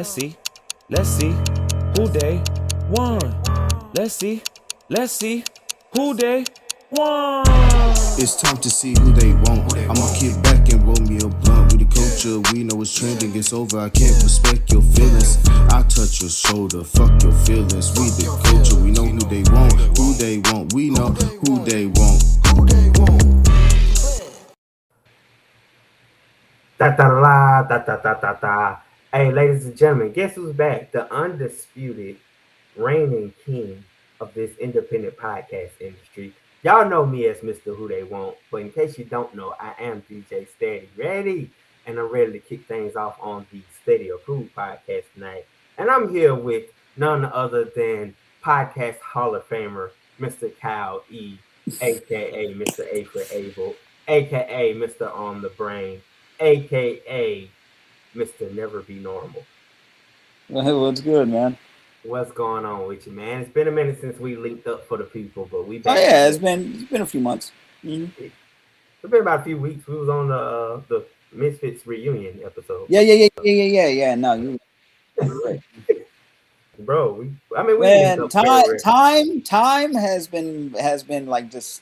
Let's see who they won. Let's see who they won. It's time to see who they want. I'ma kick back and roll me a blunt with the culture. We know it's trending, it's over. I can't respect your feelings. I touch your shoulder, fuck your feelings. We the culture, we know who they want. Who they want, we know who they want. Hey, ladies and gentlemen, guess who's back? The undisputed reigning king of this independent podcast industry. Y'all know me as Mr. Who They Want, but in case you don't know, I am DJ Steady Ready, and I'm ready to kick things off on the Steady Approved podcast tonight. And I'm here with none other than podcast Hall of Famer, Mr. Kyle E, aka Mr. A for Able, aka Mr. On the Brain, aka Mr. Never Be Normal. Hey, what's good, man? What's going on with you, man? It's been a minute since we linked up for the people, but we Oh back. yeah, it's been a few months. It's been about a few weeks. We was on the Misfits reunion episode. Yeah. No, you. Bro, we Man, time has been like just.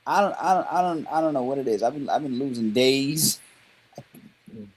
I don't know what it is. I've been losing days.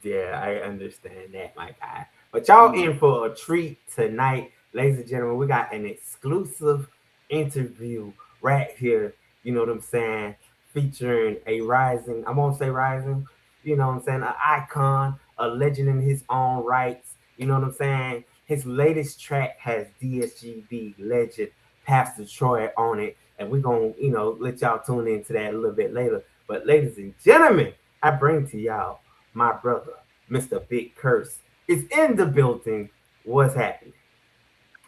Yeah, I understand that, my guy. But y'all in for a treat tonight, ladies and gentlemen. We got an exclusive interview right here. You know what I'm saying? Featuring a rising, I won't say rising, you know what I'm saying, an icon, a legend in his own rights. You know what I'm saying? His latest track has DSGB legend Pastor Troy on it, and we're gonna, let y'all tune into that a little bit later. But ladies and gentlemen, I bring to y'all my brother, Mr. BYG Kurse, is in the building. What's happening?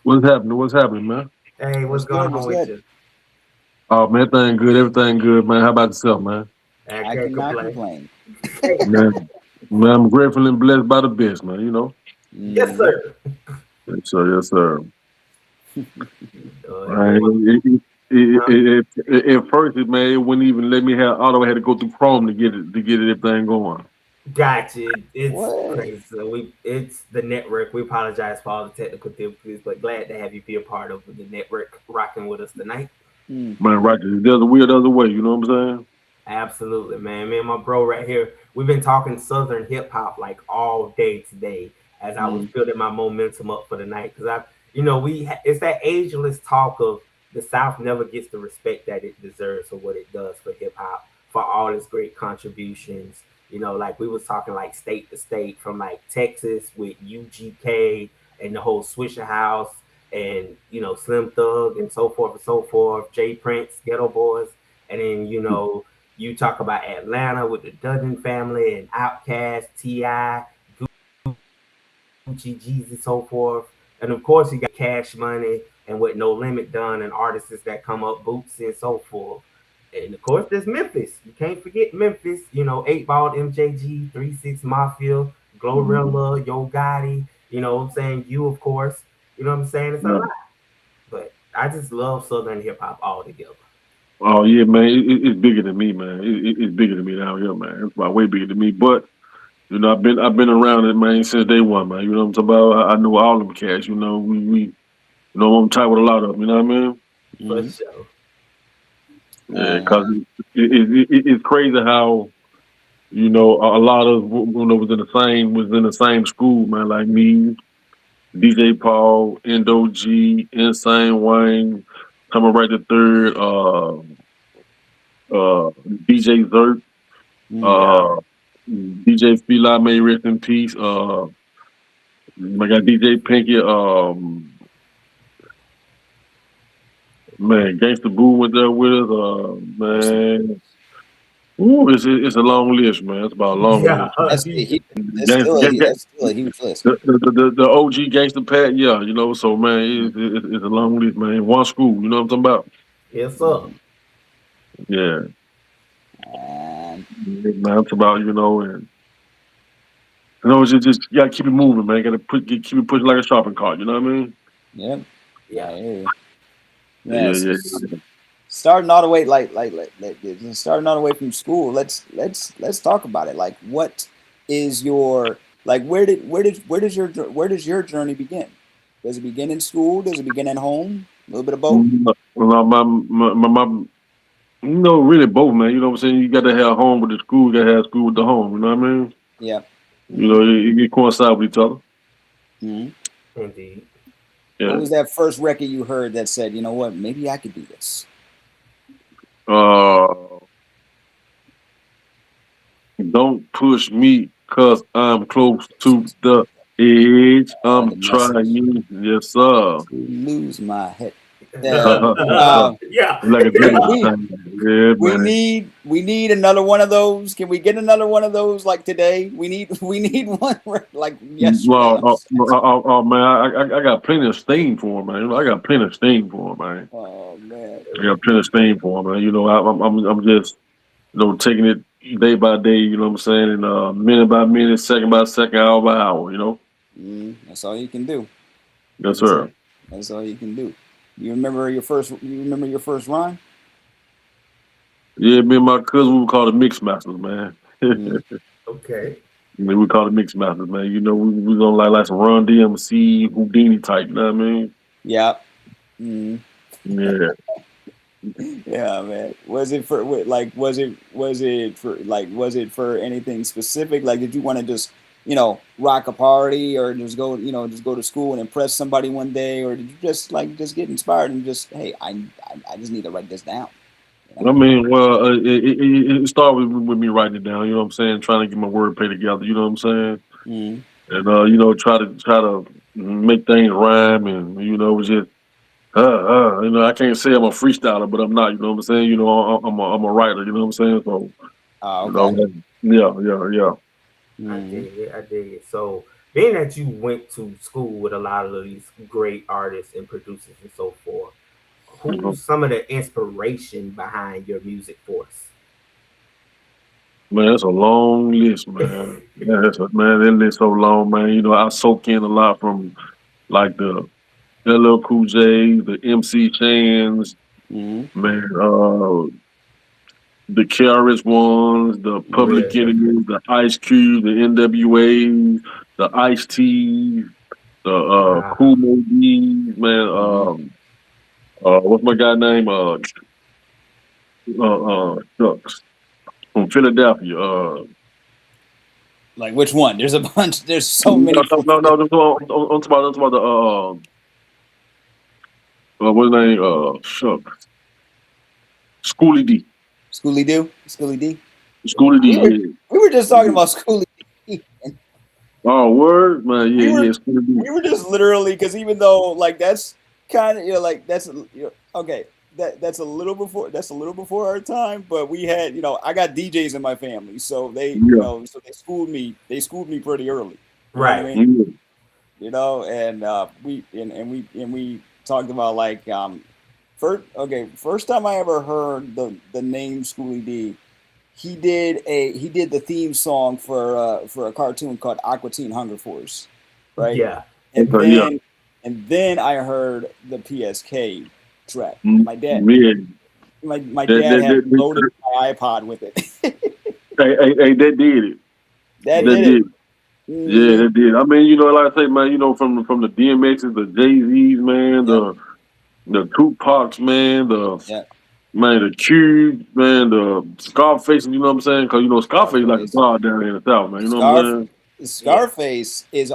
What's happening, man? Hey, what's going on with you? Oh, man, everything good, man. How about yourself, man? I cannot complain. Man, I'm grateful and blessed by the best, man, you know? Yes, sir. Yes, sir. At first, man, it wouldn't even let me have auto. I had to go through Chrome to get everything going. Gotcha. It's crazy. So it's the network. We apologize for all the technical difficulties, but glad to have you be a part of the network rocking with us tonight. Man, right. There's a weird other way, you know what I'm saying? Absolutely, man. Me and my bro right here, we've been talking Southern hip hop like all day today as I was building my momentum up for the night. Because it's that ageless talk of the South never gets the respect that it deserves for what it does for hip hop, for all its great contributions. Like we was talking like state to state, from like Texas with UGK and the whole Swisher House and Slim Thug and so forth, Jay Prince, Ghetto Boys, and then you talk about Atlanta with the Dudden family and Outkast, T.I., Gucci, Jeezy, so forth, and of course you got Cash Money and what No Limit done and artists that come up, Boots and so forth. And of course, there's Memphis. You can't forget Memphis. 8 Ball, MJG, 3-6 Mafia, Glorilla, Yo Gotti. You know what I'm saying? You, of course. You know what I'm saying? It's a lot. But I just love Southern hip hop altogether. Oh yeah, man. It's bigger than me, man. It's bigger than me down here, man. It's about way bigger than me. But I've been around it, man, since day one, man. You know what I'm talking about? I know all them cats. I'm tight with a lot of them. You know what I mean? For sure. Yeah, because it's crazy how a lot of was in the same school, man. Like me, DJ Paul, Endo G, Insane Wayne, coming right the third, DJ Zert, DJ Fila, may rest in peace. I got DJ Pinky, man, Gangsta Boo went there with us, man. Ooh, it's a long list, man. It's about a long list. That's still a huge list. The OG Gangsta Pat, yeah, so man, it's a long list, man. One school, you know what I'm talking about? Yes, sir. Yeah. Man, it's about, and just you gotta keep it moving, man. Keep it pushing like a shopping cart, you know what I mean? Yep. Yeah. Yeah. Starting all the way starting all the way from school. Let's talk about it. Like, what is your like where does your journey begin? Does it begin in school? Does it begin at home? A little bit of both. Really both, man. You know what I'm saying? You got to have home with the school. You got to have school with the home. You know what I mean? Yeah. You know, it coincide with each other. Mm-hmm. Indeed. Yeah. What was that first record you heard that said, you know what, maybe I could do this? Don't push me because I'm close to the edge. I'm The trying. Yes, sir. Lose my head. Yeah. Like a yeah, man. We need another one of those. Can we get another one of those like today? We need one like yesterday. Man, I got plenty of steam for him, man. You know, I got plenty of steam for him, man. Oh man, I got plenty of steam for him, man. You know, I'm just, taking it day by day. You know what I'm saying, and minute by minute, second by second, hour by hour. You know. That's all you can do. Yes, sir. That's all you can do. You remember your first rhyme? Yeah, me and my cousin, we call it Mix Masters, man. Okay. I mean, we call it Mix Masters, man. You know, we gonna like some Run DMC, Houdini type. You know what I mean? Yeah. Yeah. Yeah, man. Was it for anything specific? Like, did you want to just, rock a party or just go to school and impress somebody one day, or did you just get inspired and just, hey, I just need to write this down? I mean, well, it started with me writing it down. You know what I'm saying? Trying to get my wordplay together. You know what I'm saying? And try to make things rhyme, and just I can't say I'm a freestyler, but I'm not. You know what I'm saying? I'm a writer. You know what I'm saying? So, okay. Yeah. I dig it. So, being that you went to school with a lot of these great artists and producers and so forth, who's some of the inspiration behind your music force? Man, that's a long list, man. That list so long, man. I soak in a lot from like the LL Cool J, the MC Chans, man, the KRS Ones, the Public Enemies, the Ice Cube, the NWA, the Ice T, the Cool Mo D, man. What's my guy name? Shucks, from Philadelphia. Like which one? There's a bunch. There's so many. No. I'm talking about the what's his name? Shucks, Schoolie D. Schoolie D. Schoolie D. We were just talking about Schoolie D. Oh, word, man. Yeah. We were just literally, because even though like that's kind of that's okay. That's a little before our time, but we had I got DJs in my family, so they so they schooled me pretty early, right? I mean? And we talked about like first time I ever heard the name Schoolie D. He did the theme song for a cartoon called Aqua Teen Hunger Force, right? Yeah, and then I heard the PSK track. My dad had loaded my iPod with it. hey, that did it. That did it. Yeah, that did. I mean, like I say, man, from the DMXs, the Jay-Z's, man, the Tupacs, man, the Cube, man, the Scarface, you know what I'm saying? Because Scarface like a god down there in the South, man. You know what I'm saying? Scarface is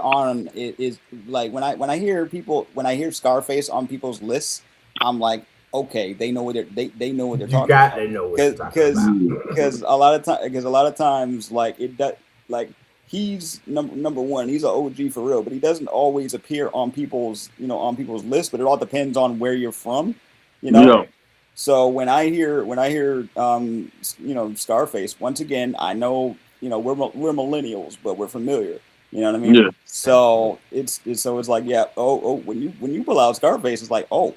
like when I hear Scarface on people's lists, I'm like, okay, they know what they're talking about. You got to know what they're talking about. Because a lot of times like it does, like he's number one, he's an OG for real, but he doesn't always appear on people's lists, but it all depends on where you're from, Yeah. So when I hear Scarface, once again, I know we're millennials, but we're familiar. You know what I mean? Yeah. So it's like, yeah. When you pull out Scarface, it's like, oh,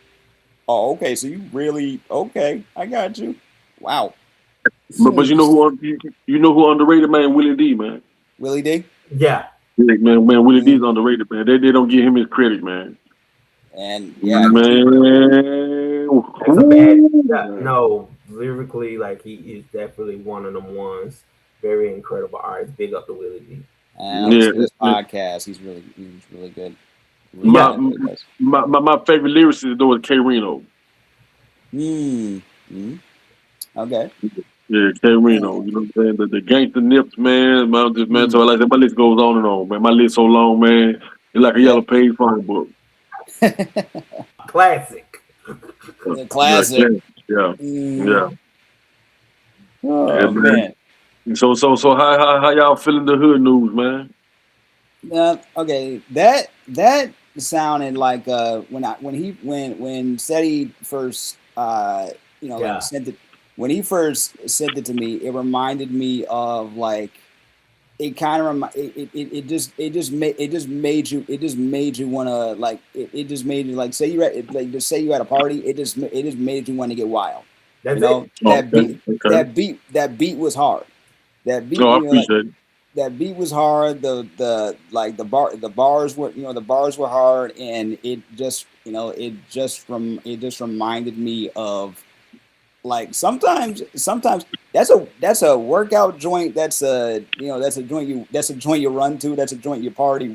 okay. So you really, okay? I got you. Wow. But you know who underrated, man? Willie D, man. Willie D. Yeah. Man, Willie D's underrated, man. They don't give him his credit, man. And yeah, man. That's a bad. No, lyrically, like he is definitely one of them ones. Very incredible artist. Big up to Willie D. And I listen to his podcast. He's really good. Really My favorite lyricist though is K Reno. Okay. Yeah, K Reno. You know what I'm saying? The gangster nips, man. Man, so like that, my list goes on and on, man. My list so long, man. It's like a yellow page phone book. Classic. Classic. Yeah. Oh man. So how y'all feeling the hood news, man? Okay, that sounded like when Seti first like sent it, when he first sent it to me, it reminded me of like it kind of it just made you want to like it just made you like say you at a party, it just made you want to get wild. That's That beat was hard. That beat, I appreciate it. That beat was hard. The bars were hard, and it just reminded me of like sometimes that's a workout joint. That's a joint you run to. That's a joint you party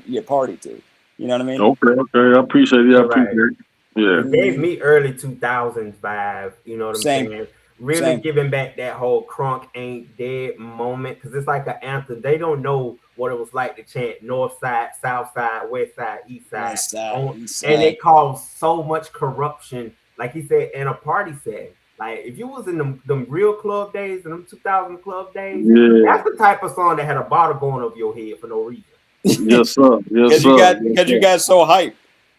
to. You know what I mean? Okay. I appreciate it. Yeah. It gave me early 2000s vibe. You know what I'm saying? Really giving back that whole crunk ain't dead moment, because it's like an anthem. They don't know what it was like to chant north side, south side, west side, east side. And it caused so much corruption, like he said, in a party setting. Like if you was in them real club days and them 2000 club days, that's the type of song that had a bottle going over your head for no reason. Yes, sir. Yes, sir. Because you got so hyped.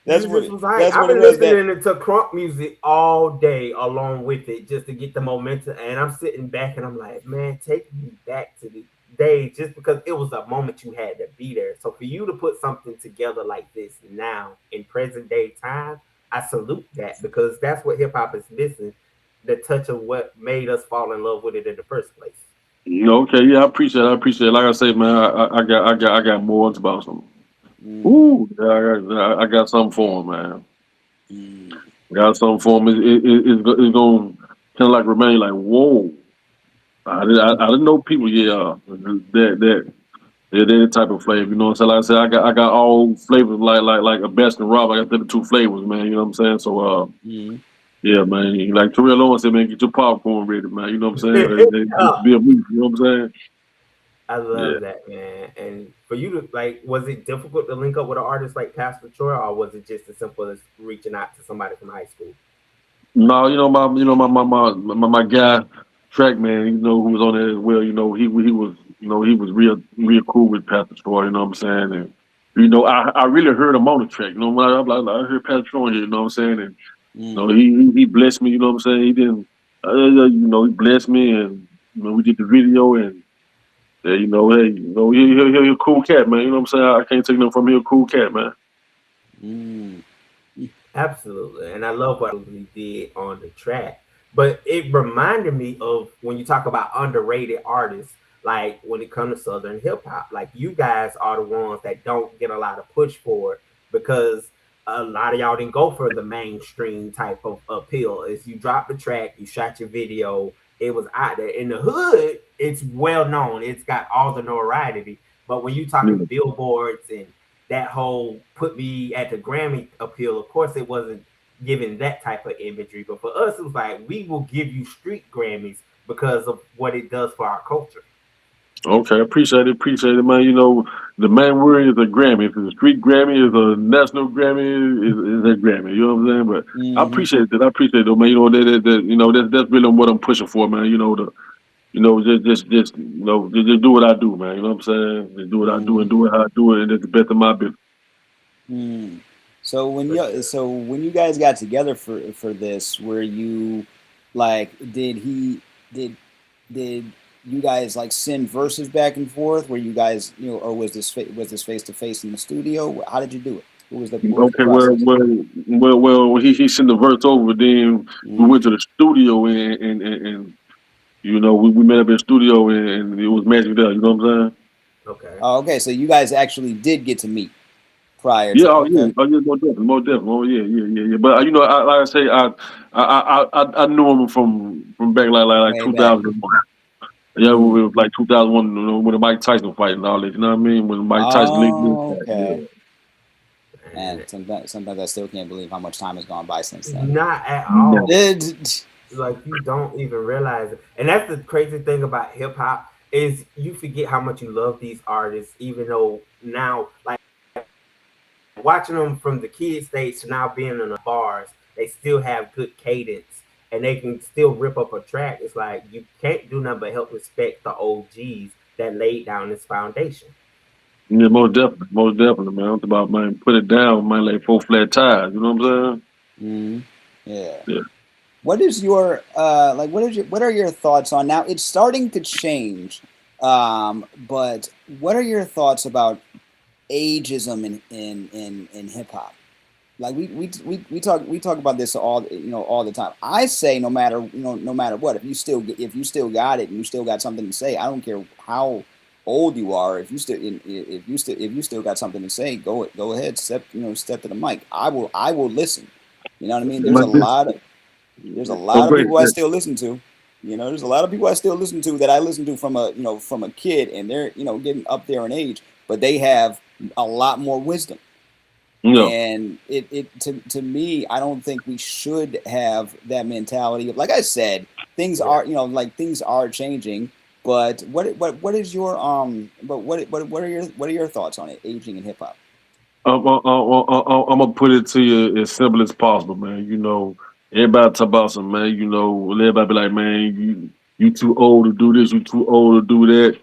I've been listening to crunk music all day along with it just to get the momentum. And I'm sitting back and I'm like, man, take me back to the day, just because it was a moment you had to be there. So for you to put something together like this now in present day time, I salute that, because that's what hip hop is missing. The touch of what made us fall in love with it in the first place. Okay, yeah, I appreciate it. Like I say, man, I got more about something. Ooh, I got something for him, man. Got something for him. It's going to kind of like remain like, whoa. I didn't know people. That type of flavor. You know what I'm saying? Like I said, I got all flavors like a best and Rob. I got the two flavors, man. You know what I'm saying? So yeah, man. Like Terrell Owens said, man, get your popcorn ready, man. You know what I'm saying? Be a movie. You know what I'm saying? I love that, man. And for you to like, was it difficult to link up with an artist like Pastor Troy, or was it just as simple as reaching out to somebody from high school? No, my guy, Track Man, who was on there as well. He was real cool with Pastor Troy. You know what I'm saying? And I really heard him on the track. I heard Pastor Troy here. You know what I'm saying? And he blessed me. You know what I'm saying? He didn't. He blessed me, and we did the video and. Yeah, he's a cool cat, man. You know what I'm saying? I can't take nothing from him. A cool cat, man. Absolutely. And I love what he did on the track. But it reminded me of when you talk about underrated artists, like when it comes to Southern hip hop, like you guys are the ones that don't get a lot of push for it, because a lot of y'all didn't go for the mainstream type of appeal. Is you dropped the track, you shot your video, it was out there. In the hood, it's well known. It's got all the notoriety. But when you talking billboards and that whole put me at the Grammy appeal, of course it wasn't giving that type of imagery. But for us, it was like, we will give you street Grammys because of what it does for our culture. Okay, appreciate it, man. The main word is a Grammy. If it's a street Grammy, is a national Grammy, is a Grammy. You know what I'm saying? But I appreciate it, man. That's really what I'm pushing for, man. Just do what I do, man. You know what I'm saying? Just do what I do and do it how I do it, and it's the best of my business. So when you guys got together for this, were you like, did you guys like send verses back and forth? Were you guys, or was this face to face in the studio? How did you do it? What was the well, he sent the verse over. Then we went to the studio and we met up in the studio and it was magic there. You know what I'm saying? Okay. Oh, okay. So you guys actually did get to meet prior. Yeah, more definitely. Oh, yeah. But like I say, I knew him from back like 2001. Yeah, it was like 2001 when the Mike Tyson fight and all that. You know what I mean? When Mike Tyson Okay. And And sometimes I still can't believe how much time has gone by since then. not at all. It- Like you don't even realize it. And that's the crazy thing about hip hop is you forget how much you love these artists, even though now, like watching them from the kid stage to now being in the bars, they still have good cadence and they can still rip up a track. It's like you can't do nothing but help respect the OGs that laid down this foundation. Yeah, most definitely, man. I'm about, man, put it down, man, like 4 flat tires. You know what I'm saying? Yeah. Yeah. What is your what are your thoughts on now? It's starting to change, but what are your thoughts about ageism in hip hop? Like we talk about this all the time. I say no matter what, if you still got it and you still got something to say, I don't care how old you are. If you still got something to say, go ahead, step to the mic. I will listen. You know what I mean? There's a lot of people I still listen to. There's a lot of people I still listen to that I listen to from a kid, and they're getting up there in age, but they have a lot more wisdom. Yeah. And to me, I don't think we should have that mentality of, like I said, things are things are changing. But what is your what are your thoughts on it, aging in hip hop? I'm gonna put it to you as simple as possible, man. Everybody talk about some, man. Everybody be like, man, you too old to do this, you too old to do that.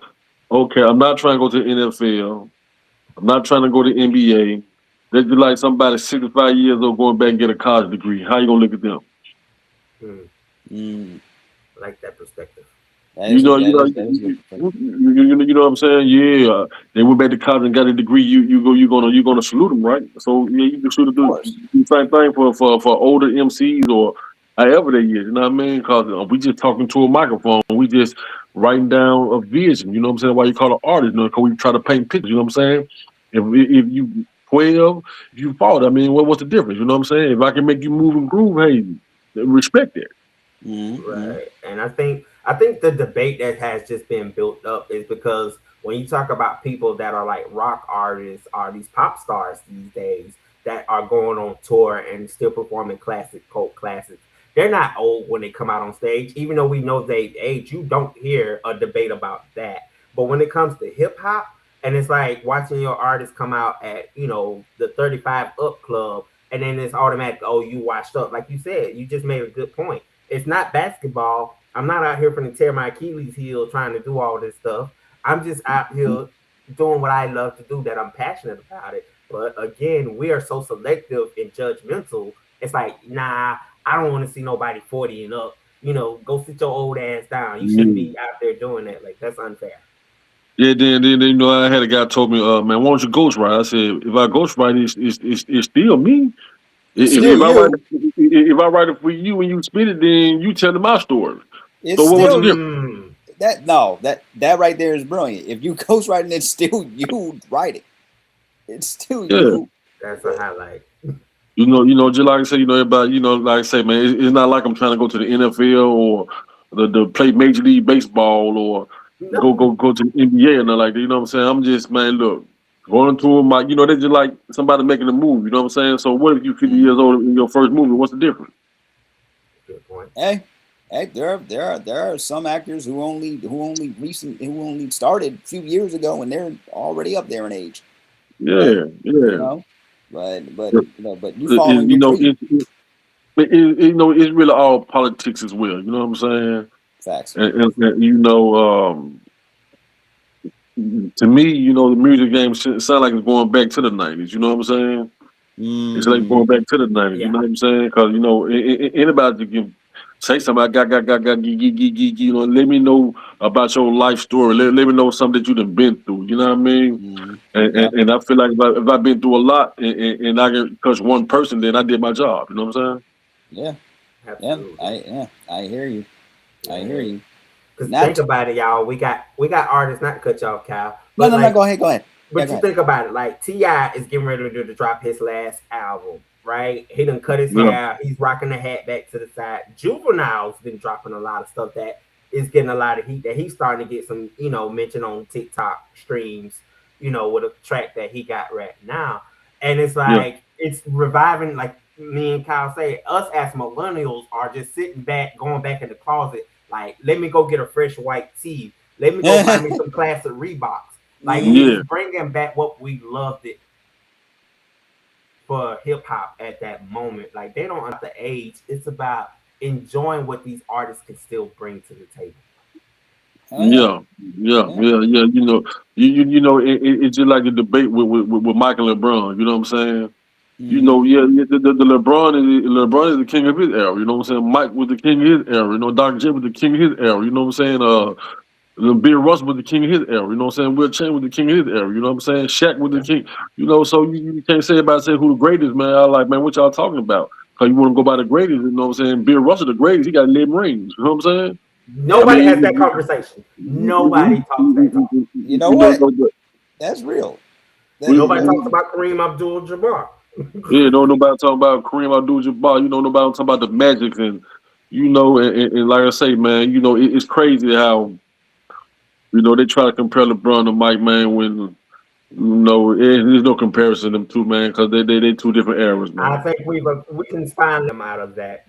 Okay, I'm not trying to go to the NFL. I'm not trying to go to the NBA. They be like somebody 65 years old going back and get a college degree. How you gonna look at them? I like that perspective. You know what I'm saying? Yeah, they went back to college and got a degree. You're gonna salute them, right? So yeah, you can shoot do the same thing for older MCs or however they is. You know what I mean? Because we just talking to a microphone. We just writing down a vision. You know what I'm saying? Why you call an artist? Because we try to paint pictures. You know what I'm saying? If you 12, if you fought, I mean, what's the difference? You know what I'm saying? If I can make you move and groove, hey, respect it. Right. And I think the debate that has just been built up is because when you talk about people that are like rock artists or these pop stars these days that are going on tour and still performing cult classics, they're not old when they come out on stage. Even though we know they age, you don't hear a debate about that. But when it comes to hip hop, and it's like watching your artist come out at the 35 up club, and then it's automatic, oh, you washed up. Like you said, you just made a good point. It's not basketball. I'm not out here for to tear my Achilles heel trying to do all this stuff. I'm just out here doing what I love to do, that I'm passionate about it. But again, we are so selective and judgmental. It's like, nah, I don't want to see nobody 40 and up. Go sit your old ass down. You shouldn't be out there doing that. Like, that's unfair. Yeah, then I had a guy told me, man, why don't you ghostwrite? I said, if I ghostwrite, it's still me. If I write it for you and you spit it, then you telling my story. It's so what still was the difference? That right there is brilliant. If you ghostwriting, it's still you writing. It's still you. That's a highlight. Just like I say, about like I say, man, it's not like I'm trying to go to the NFL or the play Major League Baseball or go to the NBA or nothing like that. You know what I'm saying? I'm just, man, look, going to them, like, they're just like somebody making a move. You know what I'm saying? So what if you 50 years old in your first movie? What's the difference? Good point. Hey, there are some actors who only started a few years ago and they're already up there in age. Yeah. But you following your dream. It's really all politics as well. You know what I'm saying? Facts. And to me, the music game sound like it's going back to the 90s. You know what I'm saying? It's like going back to the 90s. You know what I'm saying? Because anybody can say something. I got, let me know about your life story. Let me know something that you done been through. You know what I mean? And I feel like if I've been through a lot and I can touch one person, then I did my job. You know what I'm saying? Yeah. Absolutely. I hear you. I hear you. Because think about it, y'all. We got artists, not to cut you off, Kyle. No, go ahead. But you think about it, like T.I. is getting ready to drop his last album, right? He done cut his hair. He's rocking the hat back to the side. Juvenile's been dropping a lot of stuff that is getting a lot of heat. That he's starting to get some, mention on TikTok streams, with a track that he got right now. And it's Yeah. like it's reviving, like me and Kyle say, us as millennials are just sitting back, going back in the closet, like, let me go get a fresh white tee. Let me go buy me some classic Reeboks. Like Yeah. it's bringing back what we loved it for hip hop at that moment. Like they don't have the age. It's about enjoying what these artists can still bring to the table. Yeah, yeah. It's just like a debate with Michael and LeBron. You know what I'm saying? The LeBron is the king of his era. You know what I'm saying? Mike was the king of his era. You know, Dr. J was the king of his era. You know what I'm saying? Bill Russell was the king of his era. You know what I'm saying? Will Chamberlain was the king of his era. You know what I'm saying? Shaq was the king. You know, so you can't say who the greatest, man. I like, man, what y'all talking about? Because you want to go by the greatest. You know what I'm saying? Bill Russell, the greatest. He got 11 rings. You know what I'm saying? Nobody has that conversation. Nobody talks that talk. You know what? That's real. Nobody talks about Kareem Abdul-Jabbar. Yeah, nobody talking about Kareem Abdul-Jabbar. Nobody talking about the Magic and like I say, man, it's crazy how they try to compare LeBron to Mike, man, when there's no comparison them two, man, because they two different eras, man. I think we can find them out of that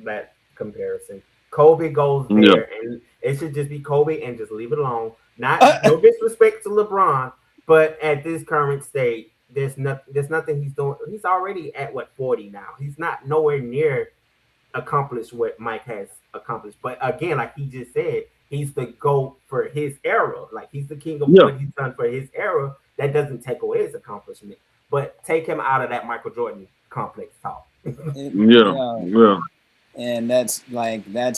comparison. Kobe goes there, and it should just be Kobe and just leave it alone. No disrespect to LeBron, but at this current state, there's nothing he's doing. He's already at 40 now. He's not nowhere near accomplished what Mike has accomplished. But again, like he just said, he's the GOAT for his era. Like he's the king of what he's done for his era. That doesn't take away his accomplishment, but take him out of that Michael Jordan complex talk. Yeah. And that's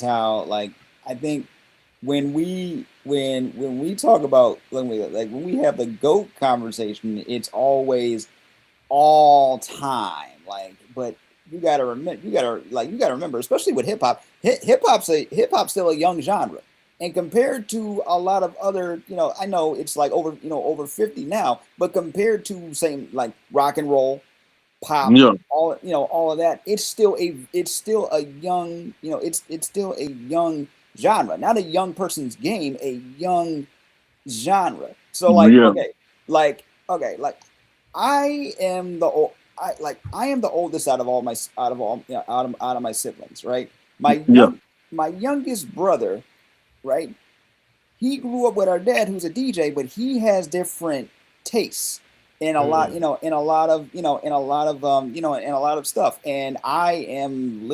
how, like, I think when we talk about when we have the GOAT conversation, it's always all time. Like, but you gotta remember, especially with hip hop. Hip hop's still a young genre, and compared to a lot of other, I know it's like over 50 now, but compared to say like rock and roll, pop, all of that, it's still a young, it's still a young genre, not a young person's game, a young genre. So I am the oldest out of my siblings, right? My youngest brother, right? He grew up with our dad, who's a DJ, but he has different tastes in a lot of stuff. And I am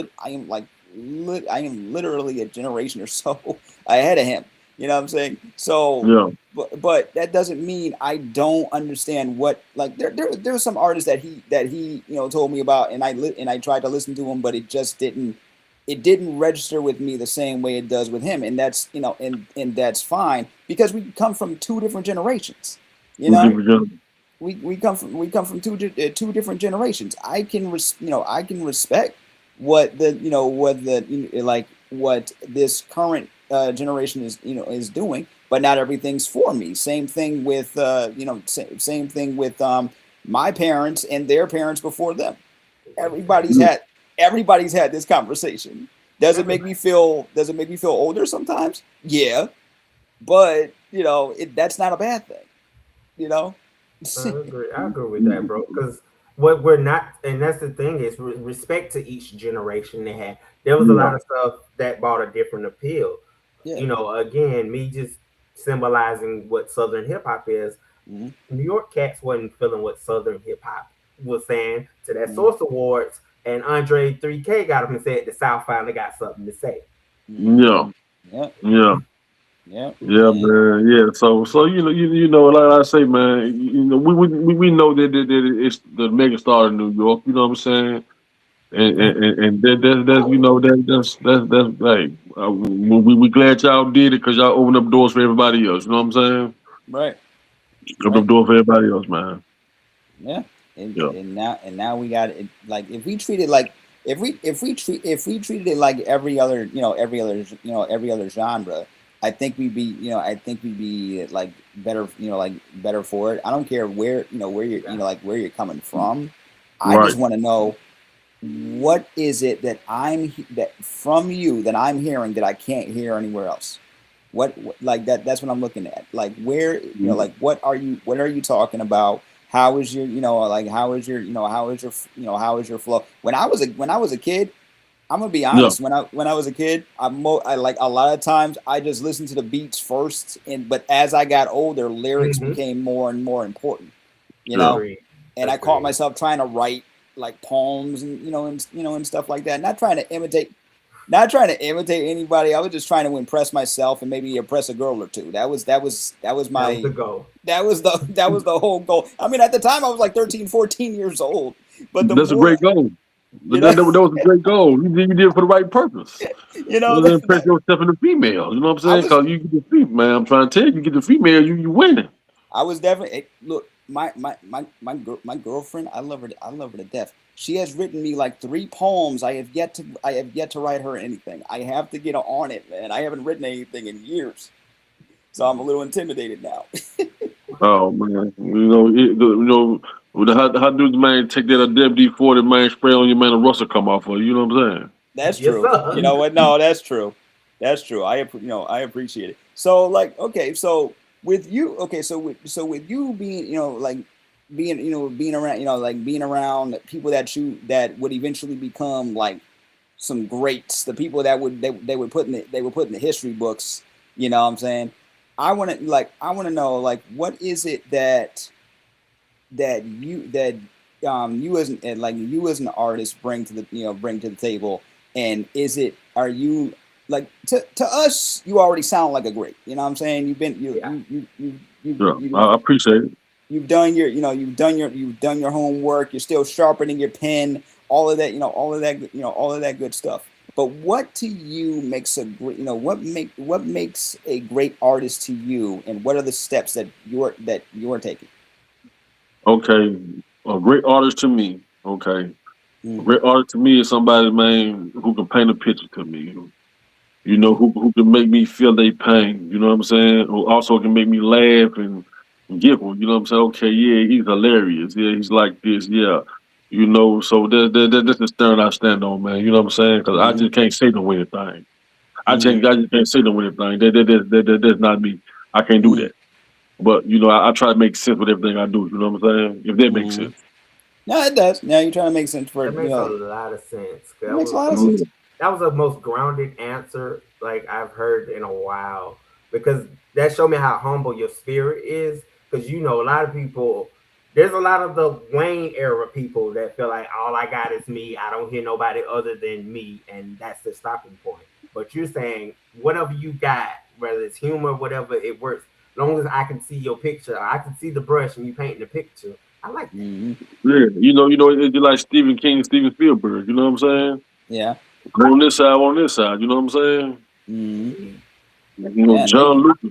literally a generation or so ahead of him. You know what I'm saying? So, but that doesn't mean I don't understand what, like, there's some artists that he told me about, and I tried to listen to him, but it just didn't register with me the same way it does with him. And that's, and that's fine, because we come from two different generations, we come from two different generations. I can respect what what this current generation is doing, but not everything's for me. Same thing with same thing with my parents and their parents before them. Everybody's had this conversation. Does it make me feel older sometimes? Yeah, but that's not a bad thing. I agree with that, bro. Because what we're not, and that's the thing, is respect to each generation they had. There was a lot of stuff that brought a different appeal. Again, me just symbolizing what Southern hip hop is. New York cats wasn't feeling what Southern hip hop was saying to that Source Awards, and Andre 3K got up and said the South finally got something to say. Yeah, man. Yeah. So like I say, man. We know that it's the mega star in New York. You know what I'm saying? And that's like we glad y'all did it, because y'all opened up doors for everybody else. You know what I'm saying? Right. Opened up doors for everybody else, man. Yeah. And now we got it. Like, if we treat it like if we treated it like every other genre, I think we'd be like better, better for it. I don't care where you're coming from. I just want to know, what is it that from you that I'm hearing that I can't hear anywhere else? What like that's what I'm looking at. Like where, like what are you talking about? How is your, like how is your, how is your flow? When I was a kid, I'm gonna be Yeah. honest. When I was a kid, I like a lot of times I just listened to the beats first, but as I got older, lyrics became more and more important. You know, Agreed. and I caught myself trying to write like poems and and stuff like that. Not trying to imitate anybody. I was just trying to impress myself and maybe impress a girl or two. That was my the goal. that was the whole goal. I mean, at the time I was like 13, 14 years old. But That's a great goal. That was a great goal. You did it for the right purpose. Impress yourself in the female. You know what I'm saying? Because you get the female, man. I'm trying to tell you, get the female, you winning. I was definitely look. My girlfriend. I love her to death. She has written me like 3 poems. I have yet to write her anything. I have to get on it, man. I haven't written anything in years, so I'm a little intimidated now. Oh man, how do the man take that WD-40 man spray on your man and Russell come off of you? know what I'm saying? That's Yes, true. sir. You know what? No, that's true. That's true. I appreciate it. So like, okay, so with you, with you being, being around, being around people that would eventually become like some greats, the people that they would put in the history books. You know what I'm saying? I want to know like what is it that you as an artist bring to the table, and are you like to us, you already sound like a great, you know what I'm saying? You've been I appreciate it. You've done your homework, you're still sharpening your pen, all of that good stuff. But what to you makes a great, what makes a great artist to you, and what are the steps that you're taking? Okay, a great artist to me. Okay, a great artist to me is somebody, man, who can paint a picture to me. Who can make me feel their pain. You know what I'm saying? Who also can make me laugh and giggle. You know what I'm saying? Okay, yeah, he's hilarious. Yeah, he's like this. Yeah. So that's the stern I stand on, man. You know what I'm saying? Because I just can't say no anything. I just can't say no anything. That's not me. I can't do that. But I try to make sense with everything I do. You know what I'm saying? If that makes sense. No, it does. Now you're trying to make sense for it. That makes a lot of sense. It makes a lot of sense. That was the most grounded answer like I've heard in a while, because that showed me how humble your spirit is. Because a lot of people, there's a lot of the Wayne era people that feel like all I got is me. I don't hear nobody other than me, and that's the stopping point. But you're saying whatever you got, whether it's humor, whatever, it works. As long as I can see your picture, I can see the brush and you painting the picture. I like that. Yeah, it's like Stephen King, Steven Spielberg. You know what I'm saying? Yeah. On this side. You know what I'm saying? John Lucas.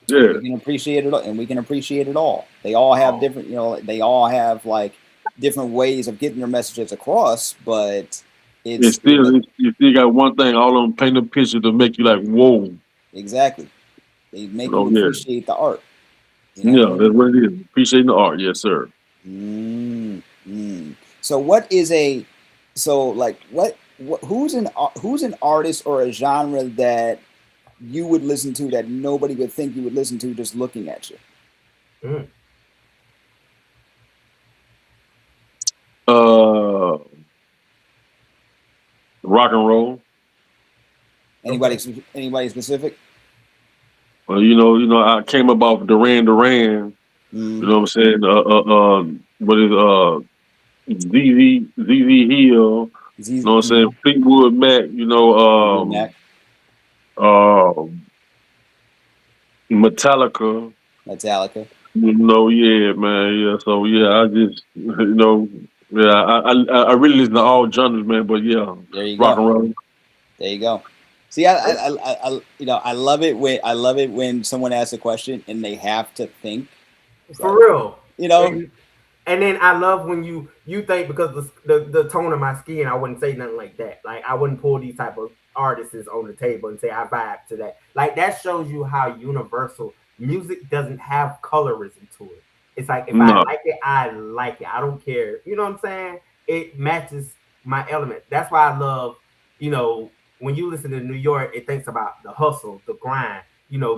Yeah. We can appreciate it, and we can appreciate it all. They all have different, they all have like different ways of getting their messages across, but you still got one thing. All of them paint a picture to make you like, whoa. Exactly. They make you appreciate the art. Yeah, that's what it is. Appreciating the art, yes, sir. So who's an artist or a genre that you would listen to that nobody would think you would listen to just looking at you? Rock and roll. Anybody specific? Well, I came up off Duran Duran. You know what I'm saying? What is ZZ Hill? You know what I'm saying? Fleetwood Mac. Metallica. Yeah, man. Yeah. So yeah, I just I really listen to all genres, man. But yeah, there you rock go. and roll. There you go. See, I love it when someone asks a question and they have to think. For real. And then I love when you think, because the tone of my skin, I wouldn't say nothing like that. Like I wouldn't pull these type of artists on the table and say I vibe to that. Like that shows you how universal music doesn't have colorism to it. It's like if I like it, I like it. I don't care. You know what I'm saying? It matches my element. That's why I love, when you listen to New York, it thinks about the hustle, the grind,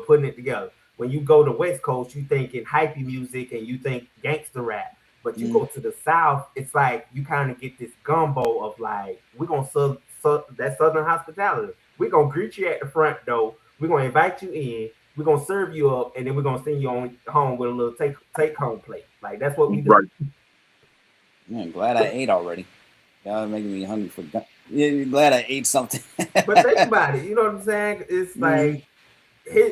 putting it together. When you go to West Coast, you think in hypey music and you think gangster rap. But you go to the South, it's like you kind of get this gumbo of like, we're gonna serve that Southern hospitality. We're gonna greet you at the front door. We're gonna invite you in. We're gonna serve you up, and then we're gonna send you on home with a little take home plate. Like that's what we do. Right. I'm glad I ate already. Y'all making me hungry for. Yeah, glad I ate something. But think about it. You know what I'm saying? It's like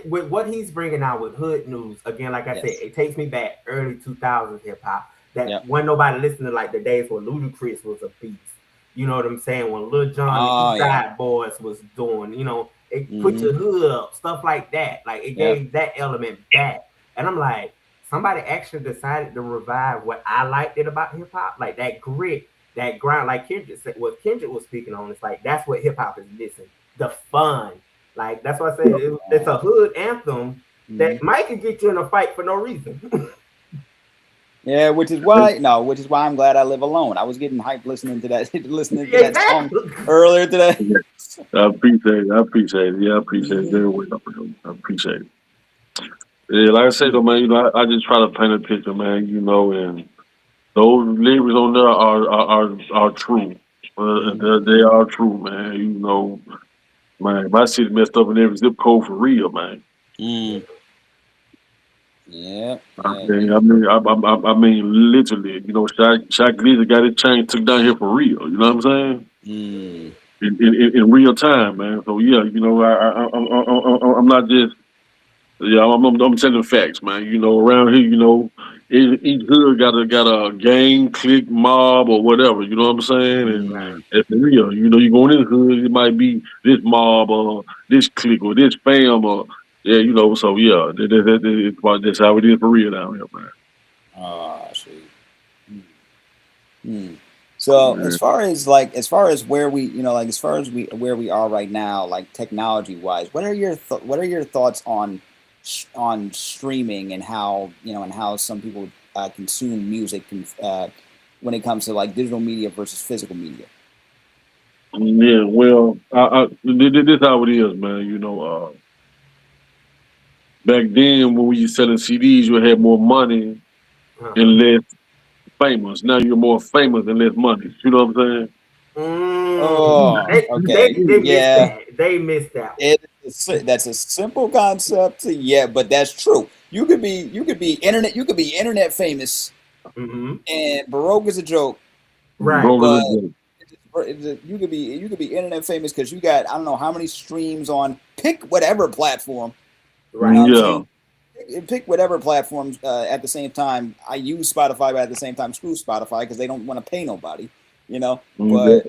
with what he's bringing out with Hood News again. Like I said, it takes me back early 2000s hip hop. That when nobody listened to like the days when Ludacris was a beast. You know what I'm saying? When Lil Jon and the Side Boys was doing, it put your hood up, stuff like that. Like it gave that element back. And I'm like, somebody actually decided to revive what I liked it about hip hop, like that grit, that grind. Like Kendrick said, what Kendrick was speaking on, it's like that's what hip hop is missing. The fun. Like that's why I said it's a hood anthem that might could get you in a fight for no reason. Yeah, which is why I'm glad I live alone. I was getting hyped listening to that song earlier today. I appreciate it. Yeah, I appreciate it. Very well. I appreciate it. Yeah, like I said though, man, I just try to paint a picture, man, and those lyrics on there are true. They are true, man. Man, my city messed up in every zip code for real, man. Yeah. I mean, literally, Shaq Lee got his chain took down here for real. You know what I'm saying? In real time, man. So yeah, I'm not just I'm telling facts, man. Around here, each hood got a gang, clique, mob, or whatever. You know what I'm saying? And it's real. You go in the hood, it might be this mob or this clique or this fam or. Yeah, so yeah, that's how it is for real down here, man. Oh, sweet. So as far as where we, where we are right now, like technology wise, what are your thoughts on streaming and how some people consume music when it comes to like digital media versus physical media? Yeah, well, this is how it is, man. Back then, when we were selling CDs, you had more money and less famous. Now you're more famous and less money. You know what I'm saying? Okay. They missed that. That's a simple concept. Yeah, but that's true. You could be internet famous, and Baroque is a joke, right? You could be internet famous because you got I don't know how many streams on pick whatever platform. Right. Pick whatever platforms. At the same time, I use Spotify, but at the same time, screw Spotify because they don't want to pay nobody. But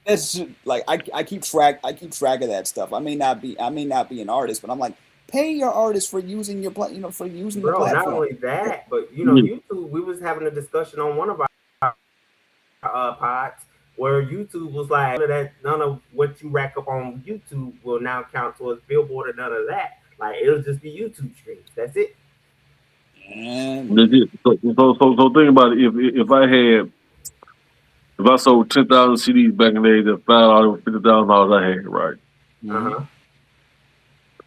it's like I keep track of that stuff. I may not be an artist, but I'm like, pay your artist for using your for using the platform. Not only that, but YouTube. We was having a discussion on one of our pods where YouTube was like, none of what you rack up on YouTube will now count towards Billboard or none of that. Like it'll just be YouTube streams. That's it. So think about it. If I sold 10,000 CDs back in the day, that's $50,000 I had, right?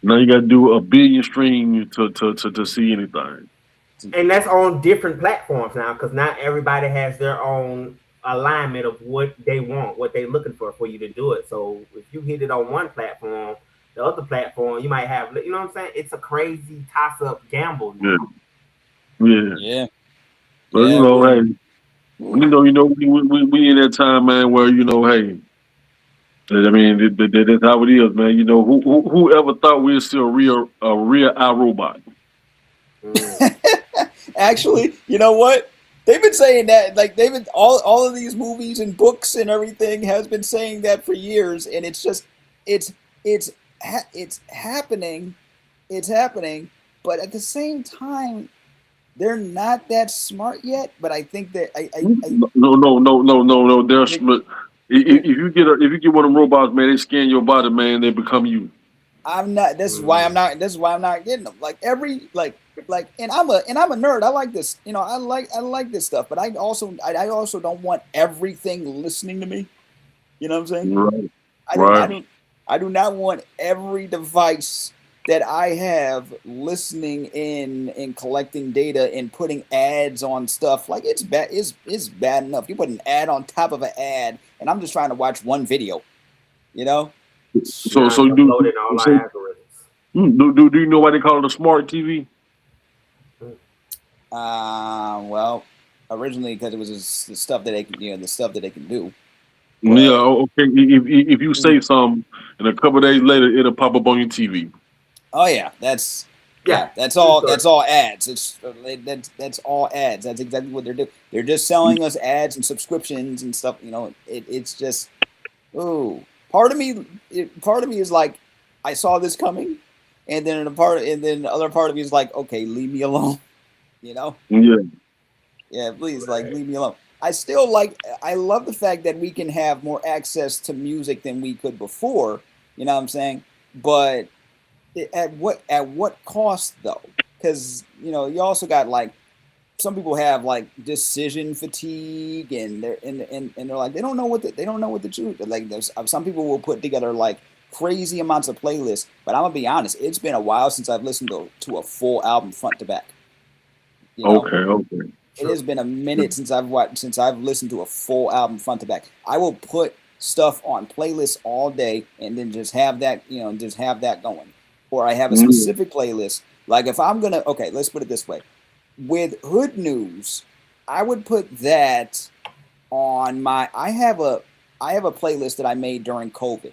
Now you got to do a billion streams to see anything. And that's on different platforms now, because not everybody has their own alignment of what they want, what they're looking for you to do it. So if you hit it on one platform, the other platform, you might have, you know what I'm saying? It's a crazy toss-up gamble now. Yeah. But hey, we in that time, man, where hey, I mean, that's how it is, man. Who ever thought we were still a real iRobot? Actually, you know what? They've been saying that, like they've been all of these movies and books and everything has been saying that for years, and it's just it's happening, but at the same time, they're not that smart yet. But I think that no. They're smart. If you get one of them robots, man, they scan your body, man, they become you. I'm not. This is why I'm not getting them. Like and I'm a nerd. I like this. I like this stuff. But I also don't want everything listening to me. You know what I'm saying? Right. I do not want every device that I have listening in and collecting data and putting ads on stuff. Like it's bad. It's bad enough. You put an ad on top of an ad, and I'm just trying to watch one video. You know. So Now it's uploading all our algorithms. do you know why they call it a smart TV? Well, originally because it was the stuff that they can, the stuff that they can do. Yeah, okay. If you say something, and a couple of days later, it'll pop up on your TV. Oh yeah, that's all. That's all ads. That's all ads. That's exactly what they're doing. They're just selling us ads and subscriptions and stuff. It's just, ooh. Part of me is like, I saw this coming, and then the other part of me is like, okay, leave me alone. Yeah, please, like, leave me alone. I love the fact that we can have more access to music than we could before. You know what I'm saying? But at what cost though? Because you also got like some people have like decision fatigue, and they're like they don't know what to choose. Like there's some people will put together like crazy amounts of playlists, but I'm gonna be honest, it's been a while since I've listened to a full album front to back. Okay. It has been a minute since I've listened to a full album front to back. I will put stuff on playlists all day and then just have that, going. Or I have a specific playlist. Like if I'm gonna, okay, let's put it this way. With Hood News, I would put that on my. I have a playlist that I made during COVID,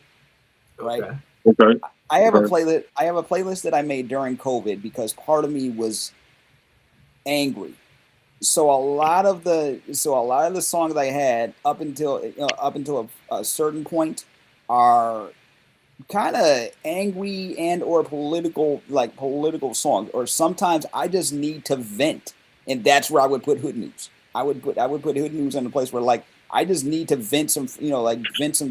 right? Okay. I have a playlist. I have a playlist that I made during COVID because part of me was angry. So a lot of the songs I had up until a certain point are kind of angry and or political songs, or sometimes I just need to vent, and that's where I would put Hood News. I would put Hood News in a place where like I just need to vent some